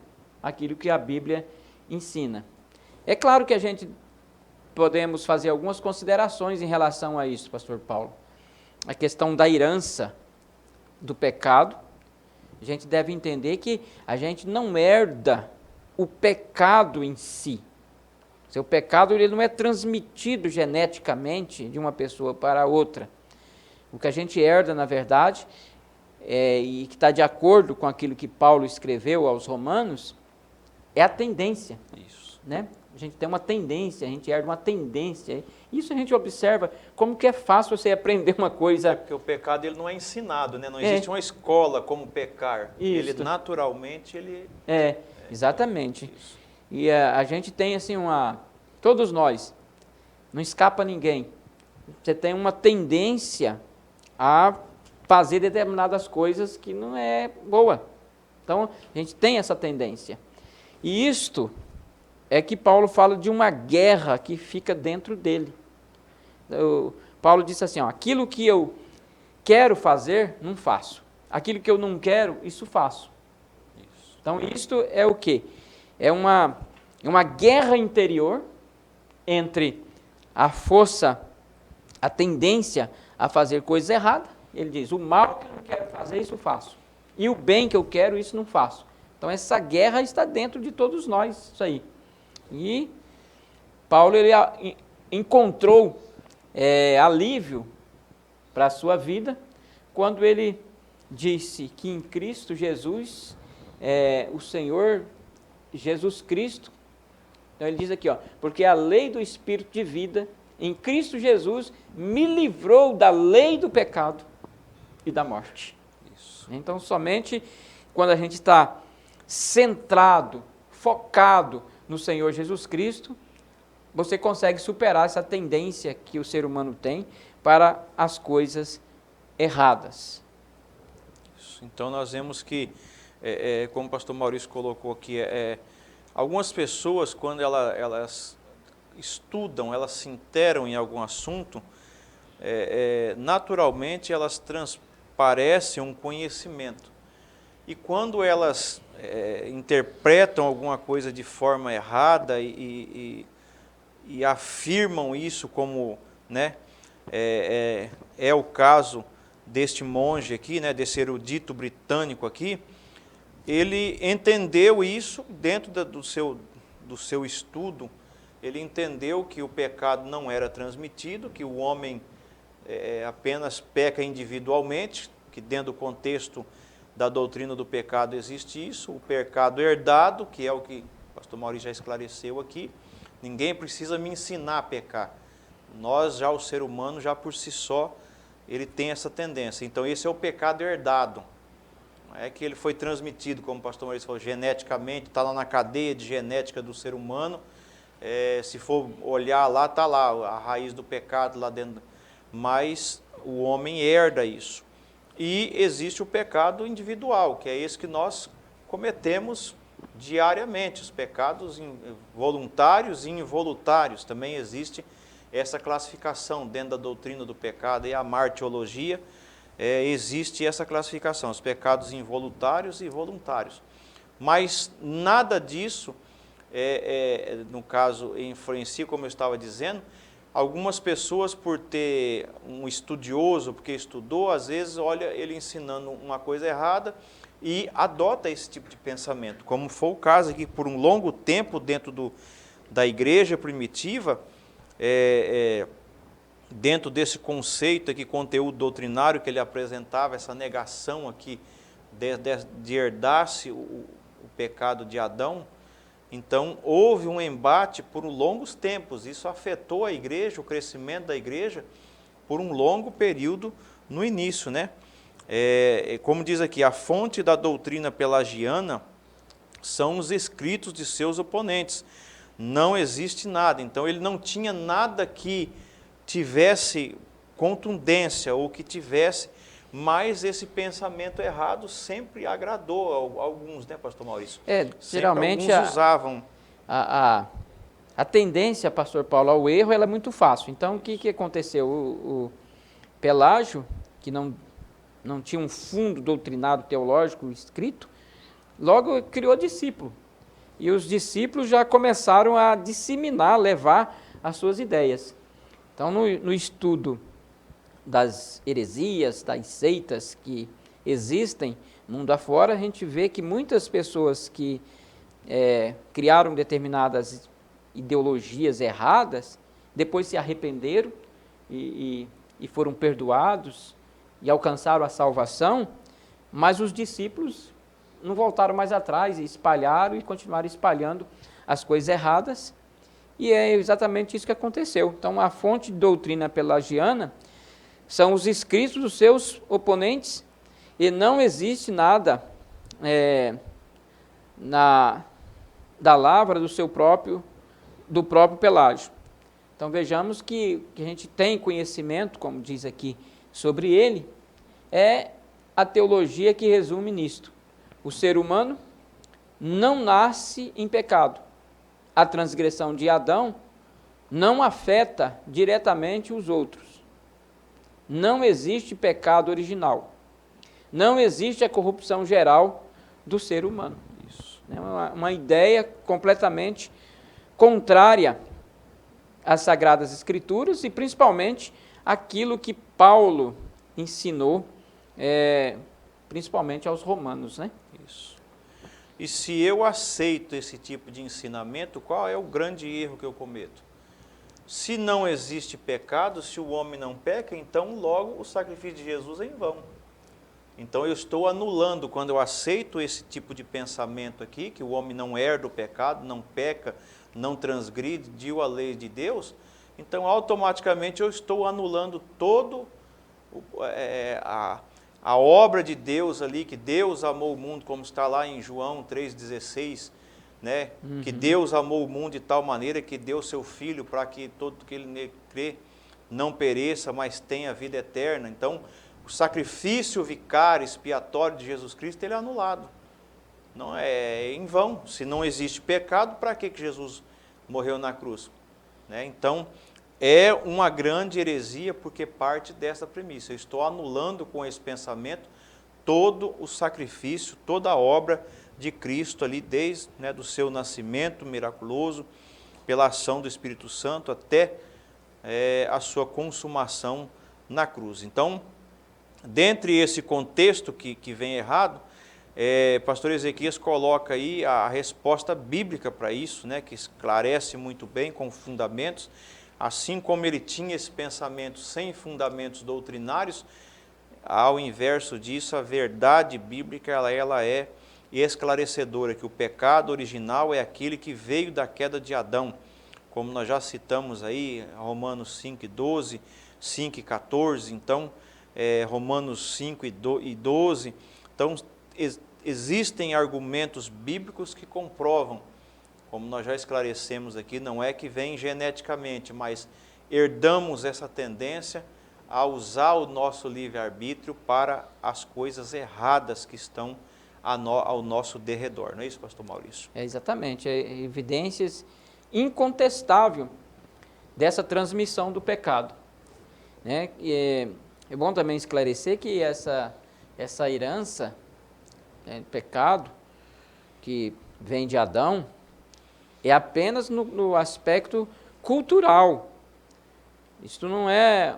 àquilo que a Bíblia ensina. É claro que a gente podemos fazer algumas considerações em relação a isso, pastor Paulo. A questão da herança do pecado, a gente deve entender que a gente não herda o pecado em si. Seu pecado ele não é transmitido geneticamente de uma pessoa para outra. O que a gente herda, na verdade, e que está de acordo com aquilo que Paulo escreveu aos Romanos, é a tendência. Isso. Né? A gente tem uma tendência, a gente herda uma tendência. Isso a gente observa como que é fácil você aprender uma coisa. Porque o pecado ele não é ensinado, né? Não existe uma escola como pecar. Isso. Ele naturalmente exatamente. Isso. E a gente tem assim todos nós, não escapa ninguém, você tem uma tendência a fazer determinadas coisas que não é boa. Então, a gente tem essa tendência. E isto é que Paulo fala de uma guerra que fica dentro dele. Paulo disse assim, aquilo que eu quero fazer, não faço. Aquilo que eu não quero, isso faço. Então, isto é o quê? É uma guerra interior entre a força, a tendência a fazer coisas erradas. Ele diz, o mal que eu não quero fazer, isso faço. E o bem que eu quero, isso não faço. Então, essa guerra está dentro de todos nós, isso aí. E Paulo ele encontrou alívio para a sua vida quando ele disse que em Cristo Jesus, o Senhor Jesus Cristo, então ele diz aqui, porque a lei do Espírito de vida em Cristo Jesus me livrou da lei do pecado e da morte. Isso. Então, somente quando a gente está centrado, focado no Senhor Jesus Cristo, você consegue superar essa tendência que o ser humano tem para as coisas erradas. Isso. Então, nós vemos que, como o pastor Maurício colocou aqui, algumas pessoas, quando elas estudam, elas se interam em algum assunto, naturalmente elas transparecem um conhecimento. E quando elas interpretam alguma coisa de forma errada e afirmam isso como, né, é o caso deste monge aqui, né, desse erudito britânico aqui, ele entendeu isso dentro do seu estudo. Ele entendeu que o pecado não era transmitido, que o homem apenas peca individualmente, que dentro do contexto da doutrina do pecado existe isso, o pecado herdado, que é o que o pastor Maurício já esclareceu aqui. Ninguém precisa me ensinar a pecar. O ser humano, já por si só, ele tem essa tendência. Então, esse é o pecado herdado. Não é que ele foi transmitido, como o pastor Maurício falou, geneticamente, está lá na cadeia de genética do ser humano. Se for olhar lá, está lá a raiz do pecado lá dentro. Mas o homem herda isso. E existe o pecado individual, que é esse que nós cometemos diariamente, os pecados voluntários e involuntários. Também existe essa classificação dentro da doutrina do pecado e a martiologia, existe essa classificação, os pecados involuntários e voluntários. Mas nada disso, no caso, influencia, como eu estava dizendo. Algumas pessoas, por ter um estudioso, porque estudou, às vezes olha ele ensinando uma coisa errada e adota esse tipo de pensamento, como foi o caso aqui por um longo tempo dentro da igreja primitiva, dentro desse conceito aqui, conteúdo doutrinário que ele apresentava, essa negação aqui de herdar-se o pecado de Adão. Então, houve um embate por longos tempos, isso afetou a igreja, o crescimento da igreja, por um longo período no início, né? Como diz aqui, a fonte da doutrina pelagiana são os escritos de seus oponentes. Não existe nada, então ele não tinha nada que tivesse contundência ou que tivesse, mas esse pensamento errado sempre agradou a alguns, né, pastor Maurício? Geralmente alguns usavam. A tendência, pastor Paulo, ao erro, ela é muito fácil. Então, o que aconteceu? O Pelágio, que não tinha um fundo doutrinário teológico escrito, logo criou discípulo. E os discípulos já começaram a disseminar, levar as suas ideias. Então, no estudo das heresias, das seitas que existem mundo afora, a gente vê que muitas pessoas que criaram determinadas ideologias erradas, depois se arrependeram e foram perdoados e alcançaram a salvação, mas os discípulos não voltaram mais atrás e espalharam e continuaram espalhando as coisas erradas, e é exatamente isso que aconteceu. Então, a fonte de doutrina pelagiana são os escritos dos seus oponentes, e não existe nada da lavra do próprio Pelágio. Então vejamos que a gente tem conhecimento, como diz aqui, sobre ele, é a teologia que resume nisto. O ser humano não nasce em pecado. A transgressão de Adão não afeta diretamente os outros. Não existe pecado original. Não existe a corrupção geral do ser humano. Isso é uma ideia completamente contrária às Sagradas Escrituras e principalmente aquilo que Paulo ensinou, principalmente aos romanos, né? Isso. E se eu aceito esse tipo de ensinamento, qual é o grande erro que eu cometo? Se não existe pecado, se o homem não peca, então logo o sacrifício de Jesus é em vão. Então eu estou anulando, quando eu aceito esse tipo de pensamento aqui, que o homem não herda o pecado, não peca, não transgrediu a lei de Deus, então automaticamente eu estou anulando todo a obra de Deus ali, que Deus amou o mundo, como está lá em João 3,16, né? Que Deus amou o mundo de tal maneira que deu seu Filho para que todo que ele nele crê não pereça, mas tenha vida eterna. Então, o sacrifício vicário, expiatório de Jesus Cristo, ele é anulado. Não é em vão. Se não existe pecado, para que Jesus morreu na cruz? Né? Então, é uma grande heresia porque parte dessa premissa. Eu estou anulando com esse pensamento todo o sacrifício, toda a obra de Cristo ali, desde do seu nascimento miraculoso, pela ação do Espírito Santo, até a sua consumação na cruz. Então, dentre esse contexto que vem errado, pastor Ezequias coloca aí a resposta bíblica para isso, né, que esclarece muito bem, com fundamentos. Assim como ele tinha esse pensamento sem fundamentos doutrinários, ao inverso disso, a verdade bíblica ela é esclarecedora, que o pecado original é aquele que veio da queda de Adão, como nós já citamos aí, Romanos 5:12, 5:14, então, Romanos 5:12, então, existem argumentos bíblicos que comprovam, como nós já esclarecemos aqui, não é que vem geneticamente, mas herdamos essa tendência a usar o nosso livre-arbítrio para as coisas erradas que estão ao nosso derredor. Não é isso, pastor Maurício? Exatamente. Evidências incontestáveis dessa transmissão do pecado. Né? É bom também esclarecer que essa herança, pecado, que vem de Adão, é apenas no aspecto cultural. Isso não é,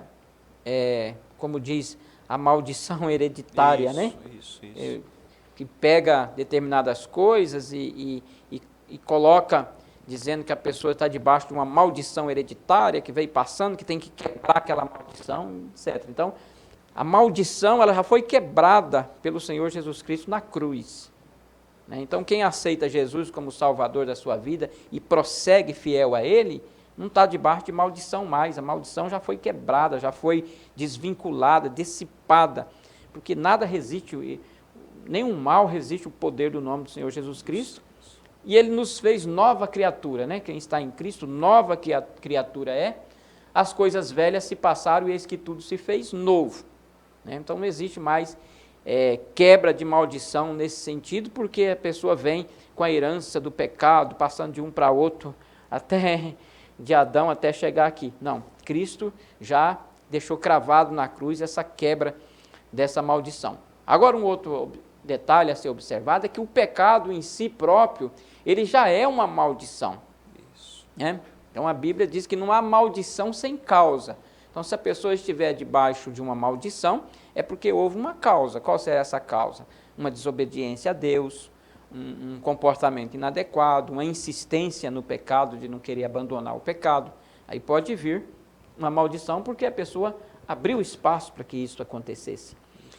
como diz, a maldição hereditária, né? Isso. Que pega determinadas coisas e coloca, dizendo que a pessoa está debaixo de uma maldição hereditária, que veio passando, que tem que quebrar aquela maldição, etc. Então, a maldição ela já foi quebrada pelo Senhor Jesus Cristo na cruz. Então, quem aceita Jesus como Salvador da sua vida e prossegue fiel a Ele, não está debaixo de maldição mais. A maldição já foi quebrada, já foi desvinculada, dissipada, porque nada resiste, nenhum mal resiste o poder do nome do Senhor Jesus Cristo. E Ele nos fez nova criatura, né? Quem está em Cristo, nova criatura é. As coisas velhas se passaram e eis que tudo se fez novo. Então, não existe mais quebra de maldição nesse sentido, porque a pessoa vem com a herança do pecado, passando de um para outro, até de Adão até chegar aqui. Não, Cristo já deixou cravado na cruz essa quebra dessa maldição. Agora, um outro detalhe a ser observado é que o pecado em si próprio, ele já é uma maldição. Isso. Então, a Bíblia diz que não há maldição sem causa. Então, se a pessoa estiver debaixo de uma maldição, é porque houve uma causa. Qual será essa causa? Uma desobediência a Deus, um comportamento inadequado, uma insistência no pecado, de não querer abandonar o pecado. Aí pode vir uma maldição porque a pessoa abriu espaço para que isso acontecesse.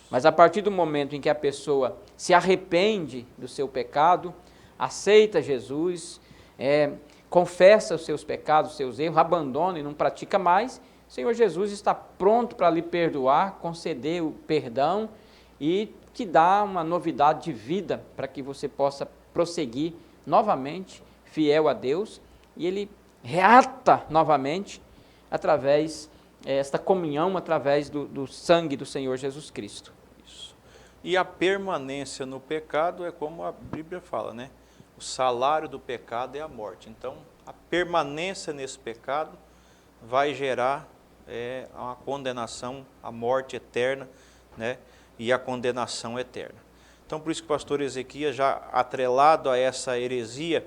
Mas a partir do momento em que a pessoa se arrepende do seu pecado, aceita Jesus, confessa os seus pecados, os seus erros, abandona e não pratica mais, o Senhor Jesus está pronto para lhe perdoar, conceder o perdão e te dar uma novidade de vida para que você possa prosseguir novamente fiel a Deus, e ele reata novamente através, esta comunhão através do sangue do Senhor Jesus Cristo. Isso. E a permanência no pecado é como a Bíblia fala, né? O salário do pecado é a morte. Então, a permanência nesse pecado vai gerar uma condenação, a morte eterna, né? E a condenação eterna. Então, por isso que o pastor Ezequias, já atrelado a essa heresia,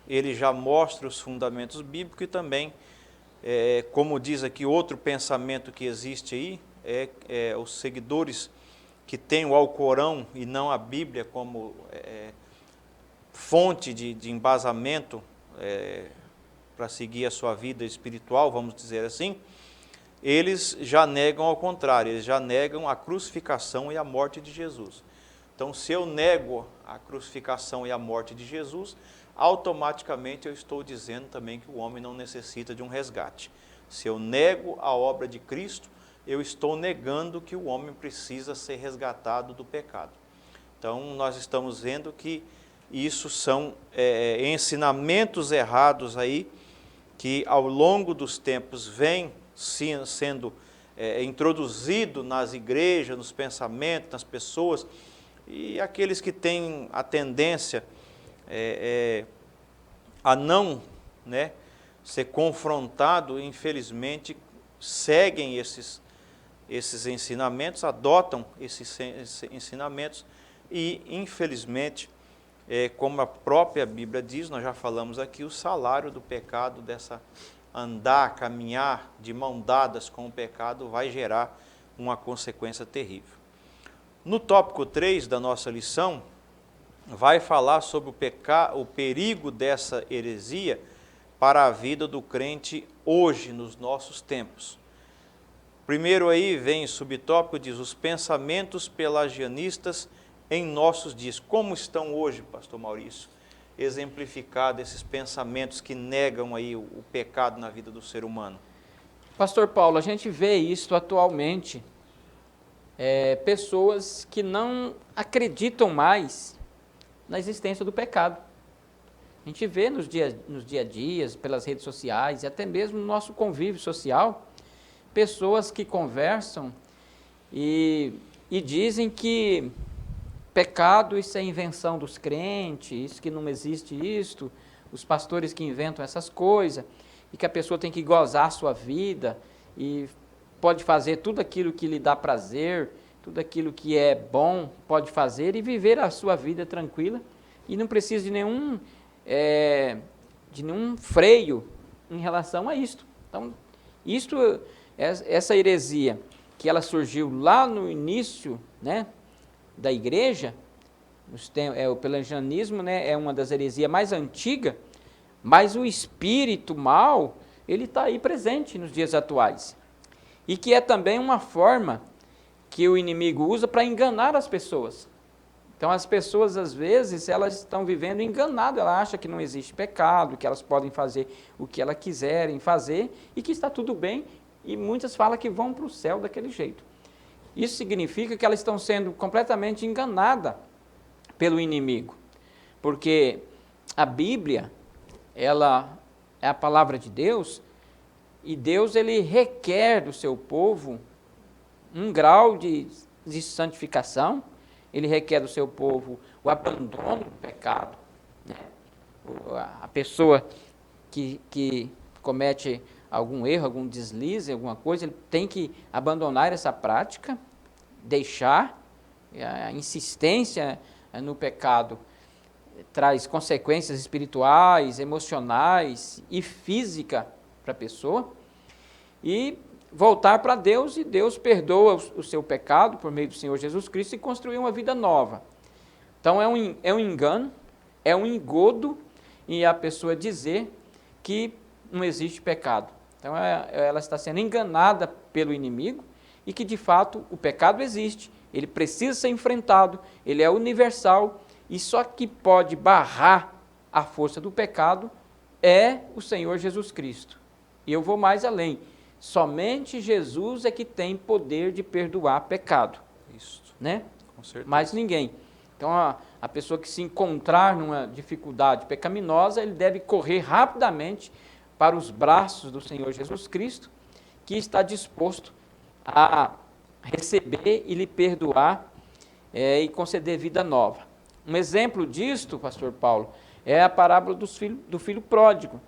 ele já mostra os fundamentos bíblicos e também, como diz aqui, outro pensamento que existe aí, os seguidores que têm o Alcorão e não a Bíblia como fonte de embasamento para seguir a sua vida espiritual, vamos dizer assim, eles já negam ao contrário, eles já negam a crucificação e a morte de Jesus. Então, se eu nego a crucificação e a morte de Jesus, automaticamente eu estou dizendo também que o homem não necessita de um resgate. Se eu nego a obra de Cristo, eu estou negando que o homem precisa ser resgatado do pecado. Então, nós estamos vendo que isso são ensinamentos errados aí, que ao longo dos tempos vêm sendo introduzido nas igrejas, nos pensamentos, nas pessoas, e aqueles que têm a tendência a não ser confrontado, infelizmente, seguem esses ensinamentos, adotam esses ensinamentos e, infelizmente, como a própria Bíblia diz, nós já falamos aqui, o salário do pecado, dessa caminhar de mão dadas com o pecado, vai gerar uma consequência terrível. No tópico 3 da nossa lição, vai falar sobre o perigo dessa heresia para a vida do crente hoje, nos nossos tempos. Primeiro aí vem subtópico, diz, os pensamentos pelagianistas em nossos dias. Como estão hoje, pastor Maurício, exemplificados esses pensamentos que negam aí o pecado na vida do ser humano? Pastor Paulo, a gente vê isso atualmente, pessoas que não acreditam mais na existência do pecado. A gente vê nos dia a dia, pelas redes sociais e até mesmo no nosso convívio social, pessoas que conversam e dizem que pecado, isso é invenção dos crentes, isso que não existe isto, os pastores que inventam essas coisas, e que a pessoa tem que gozar a sua vida e pode fazer tudo aquilo que lhe dá prazer, tudo aquilo que é bom, pode fazer e viver a sua vida tranquila e não precisa de nenhum freio em relação a isto. Então, essa heresia, que ela surgiu lá no início, da igreja, o pelagianismo, é uma das heresias mais antigas, mas o espírito mal, ele está aí presente nos dias atuais. E que é também uma forma que o inimigo usa para enganar as pessoas. Então, as pessoas, às vezes, elas estão vivendo enganadas, ela acha que não existe pecado, que elas podem fazer o que elas quiserem fazer e que está tudo bem, e muitas falam que vão para o céu daquele jeito. Isso significa que elas estão sendo completamente enganadas pelo inimigo, porque a Bíblia, ela é a palavra de Deus, e Deus, ele requer do seu povo um grau de santificação, ele requer do seu povo o abandono do pecado. A pessoa que comete algum erro, algum deslize, alguma coisa, ele tem que abandonar essa prática, deixar. A insistência no pecado traz consequências espirituais, emocionais e física para a pessoa, e voltar para Deus, e Deus perdoa o seu pecado por meio do Senhor Jesus Cristo e construir uma vida nova. Então é um engano, é um engodo em a pessoa dizer que não existe pecado. Então ela está sendo enganada pelo inimigo e que de fato o pecado existe, ele precisa ser enfrentado, ele é universal, e só que pode barrar a força do pecado é o Senhor Jesus Cristo. E eu vou mais além, somente Jesus é que tem poder de perdoar pecado. Isso, né? com certeza. Mais ninguém. Então, a pessoa que se encontrar numa dificuldade pecaminosa, ele deve correr rapidamente para os braços do Senhor Jesus Cristo, que está disposto a receber e lhe perdoar e conceder vida nova. Um exemplo disto, pastor Paulo, é a parábola do filho pródigo.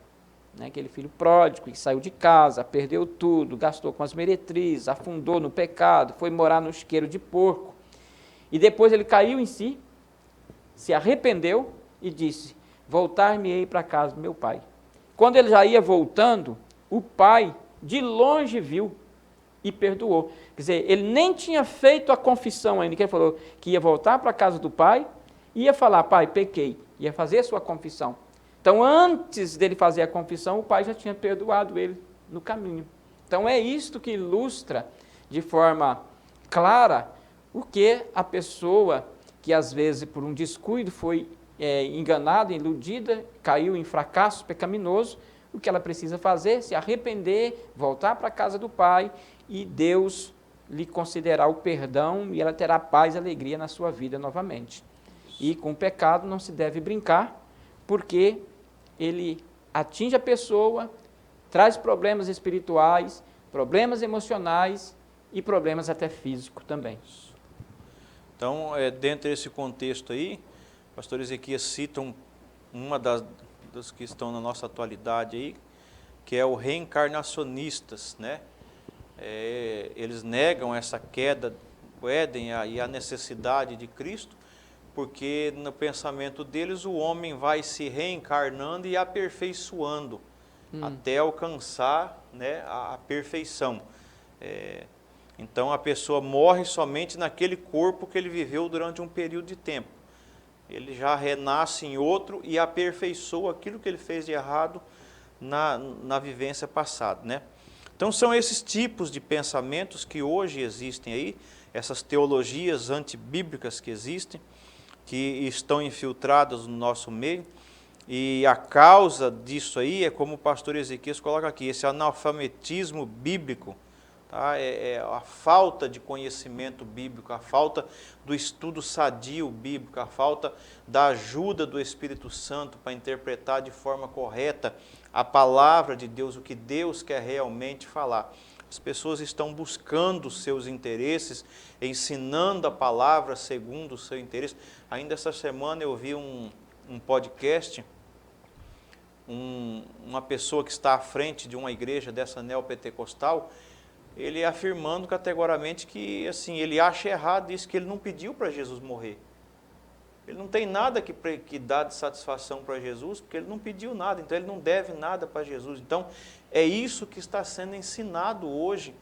Né? Aquele filho pródigo que saiu de casa, perdeu tudo, gastou com as meretrizes, afundou no pecado, foi morar no chiqueiro de porco. E depois ele caiu em si, se arrependeu e disse: voltar-me-ei para a casa do meu pai. Quando ele já ia voltando, o pai de longe viu e perdoou. Quer dizer, ele nem tinha feito a confissão ainda, que ele falou que ia voltar para a casa do pai, ia falar: pai, pequei, ia fazer a sua confissão. Então, antes dele fazer a confissão, o pai já tinha perdoado ele no caminho. Então, é isto que ilustra de forma clara o que a pessoa que, às vezes, por um descuido, foi enganada, iludida, caiu em fracasso pecaminoso, o que ela precisa fazer? Se arrepender, voltar para a casa do pai e Deus lhe concederá o perdão e ela terá paz e alegria na sua vida novamente. E com o pecado não se deve brincar, porque ele atinge a pessoa, traz problemas espirituais, problemas emocionais e problemas até físicos também. Então, dentro desse contexto aí, o pastor Ezequias cita uma das que estão na nossa atualidade aí, que é o reencarnacionistas, né? Eles negam essa queda do Éden e a necessidade de Cristo, porque no pensamento deles o homem vai se reencarnando e aperfeiçoando até alcançar, né, a perfeição. Então a pessoa morre somente naquele corpo que ele viveu durante um período de tempo. Ele já renasce em outro e aperfeiçoa aquilo que ele fez de errado na vivência passada, né? Então são esses tipos de pensamentos que hoje existem aí, essas teologias antibíblicas que existem, que estão infiltradas no nosso meio, e a causa disso aí é como o pastor Ezequias coloca aqui, esse analfabetismo bíblico, tá? A falta de conhecimento bíblico, a falta do estudo sadio bíblico, a falta da ajuda do Espírito Santo para interpretar de forma correta a palavra de Deus, o que Deus quer realmente falar. As pessoas estão buscando os seus interesses, ensinando a palavra segundo o seu interesse. Ainda essa semana eu vi um podcast, uma pessoa que está à frente de uma igreja dessa neopentecostal, ele afirmando categoricamente que assim, ele acha errado isso, que ele não pediu para Jesus morrer. Ele não tem nada que dá de satisfação para Jesus, porque ele não pediu nada, então ele não deve nada para Jesus. Então, é isso que está sendo ensinado hoje,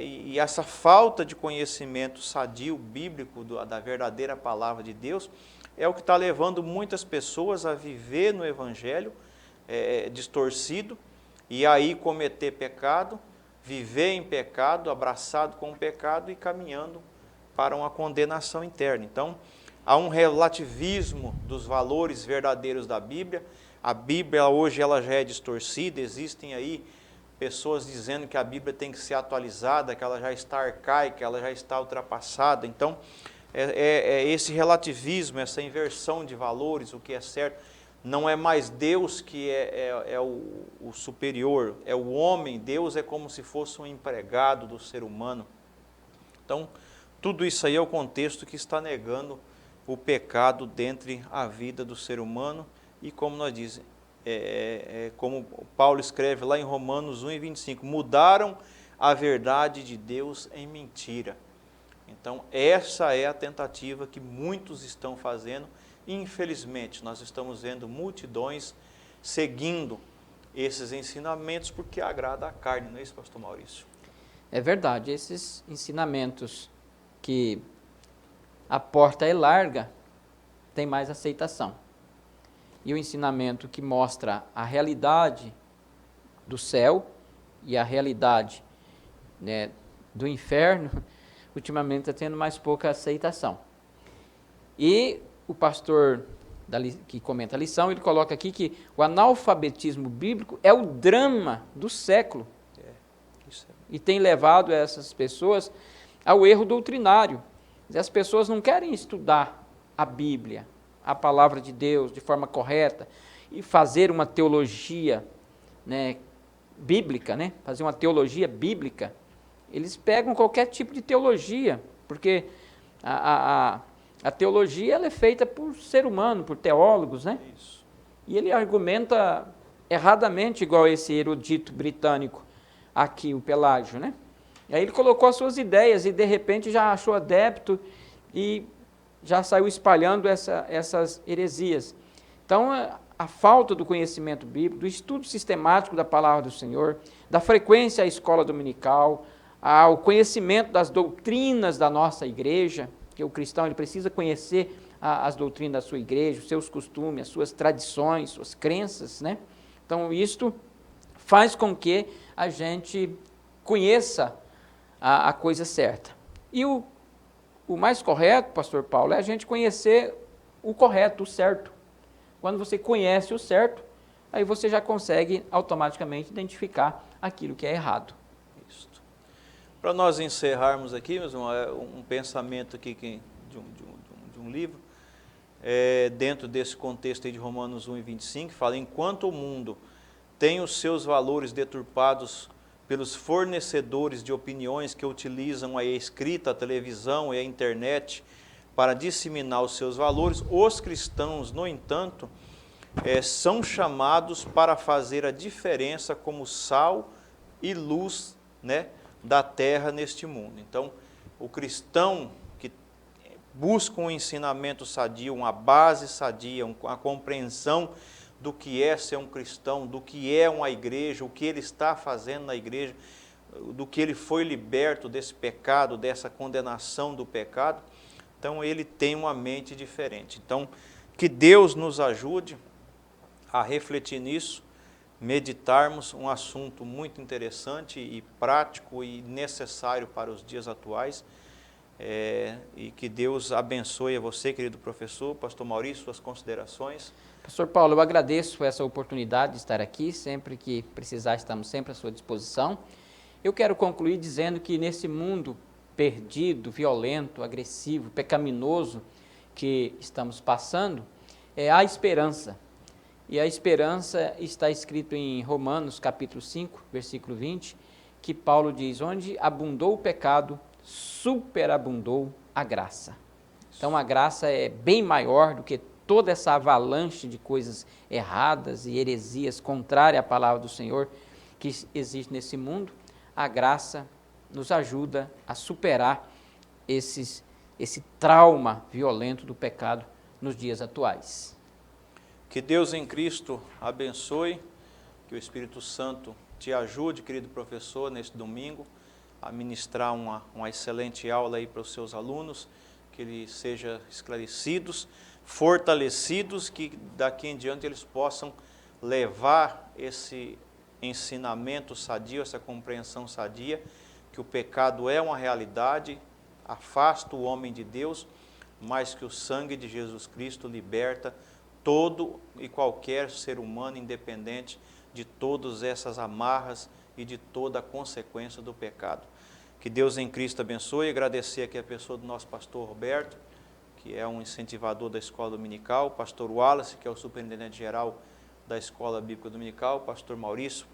e essa falta de conhecimento sadio, bíblico, da verdadeira palavra de Deus, é o que está levando muitas pessoas a viver no Evangelho distorcido, e aí cometer pecado, viver em pecado, abraçado com o pecado e caminhando para uma condenação interna. Então, há um relativismo dos valores verdadeiros da Bíblia. A Bíblia hoje ela já é distorcida, existem aí pessoas dizendo que a Bíblia tem que ser atualizada, que ela já está arcaica, ela já está ultrapassada. Então, esse relativismo, essa inversão de valores, o que é certo, não é mais Deus que é o superior, é o homem. Deus é como se fosse um empregado do ser humano. Então, tudo isso aí é o contexto que está negando o pecado dentro da vida do ser humano, e como nós dizemos, como Paulo escreve lá em Romanos 1:25, mudaram a verdade de Deus em mentira. Então essa é a tentativa que muitos estão fazendo, e infelizmente nós estamos vendo multidões seguindo esses ensinamentos porque agrada a carne, não é isso, pastor Maurício? É verdade, esses ensinamentos que a porta é larga, tem mais aceitação. E o ensinamento que mostra a realidade do céu e a realidade, né, do inferno, ultimamente está tendo mais pouca aceitação. E o pastor que comenta a lição, ele coloca aqui que o analfabetismo bíblico é o drama do século. E tem levado essas pessoas ao erro doutrinário. As pessoas não querem estudar a Bíblia, a palavra de Deus, de forma correta, e fazer uma teologia, né, bíblica, né, fazer uma teologia bíblica, eles pegam qualquer tipo de teologia, porque a teologia ela é feita por ser humano, por teólogos, né? Isso. E ele argumenta erradamente, igual esse erudito britânico aqui, o Pelágio, né? E aí ele colocou as suas ideias e de repente já achou adepto e já saiu espalhando essas heresias. Então, a falta do conhecimento bíblico, do estudo sistemático da palavra do Senhor, da frequência à escola dominical, ao conhecimento das doutrinas da nossa igreja, que o cristão ele precisa conhecer as doutrinas da sua igreja, os seus costumes, as suas tradições, suas crenças, né? Então, isto faz com que a gente conheça a coisa certa. E o mais correto, pastor Paulo, é a gente conhecer o correto, o certo. Quando você conhece o certo, aí você já consegue automaticamente identificar aquilo que é errado. Isso. Para nós encerrarmos aqui, meus irmãos, um pensamento aqui de um livro, dentro desse contexto aí de Romanos 1 e 25, fala: enquanto o mundo tem os seus valores deturpados pelos fornecedores de opiniões que utilizam a escrita, a televisão e a internet para disseminar os seus valores, os cristãos, no entanto, são chamados para fazer a diferença como sal e luz, né, da terra neste mundo. Então, o cristão que busca um ensinamento sadio, uma base sadia, a compreensão do que é ser um cristão, do que é uma igreja, o que ele está fazendo na igreja, do que ele foi liberto desse pecado, dessa condenação do pecado, então ele tem uma mente diferente. Então, que Deus nos ajude a refletir nisso, meditarmos um assunto muito interessante e prático e necessário para os dias atuais, e que Deus abençoe a você, querido professor. Pastor Maurício, suas considerações. Pastor Paulo, eu agradeço essa oportunidade de estar aqui, sempre que precisar estamos sempre à sua disposição. Eu quero concluir dizendo que nesse mundo perdido, violento, agressivo, pecaminoso que estamos passando, há esperança. E a esperança está escrito em Romanos capítulo 5, versículo 20, que Paulo diz: onde abundou o pecado, superabundou a graça. Então a graça é bem maior do que toda essa avalanche de coisas erradas e heresias contrárias à palavra do Senhor que existe nesse mundo. A graça nos ajuda a superar esse trauma violento do pecado nos dias atuais. Que Deus em Cristo abençoe, que o Espírito Santo te ajude, querido professor, neste domingo, a ministrar uma excelente aula aí para os seus alunos, que eles sejam esclarecidos, fortalecidos, que daqui em diante eles possam levar esse ensinamento sadio, essa compreensão sadia, que o pecado é uma realidade, afasta o homem de Deus, mas que o sangue de Jesus Cristo liberta todo e qualquer ser humano, independente de todas essas amarras e de toda a consequência do pecado. Que Deus em Cristo abençoe. Agradecer aqui a pessoa do nosso pastor Roberto, que é um incentivador da escola dominical, pastor Wallace, que é o superintendente geral da escola bíblica dominical, pastor Maurício,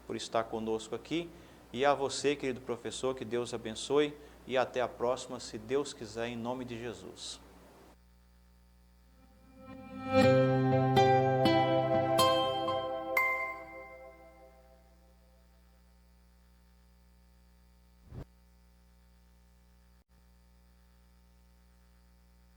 por estar conosco aqui, e a você, querido professor, que Deus abençoe, e até a próxima, se Deus quiser, em nome de Jesus.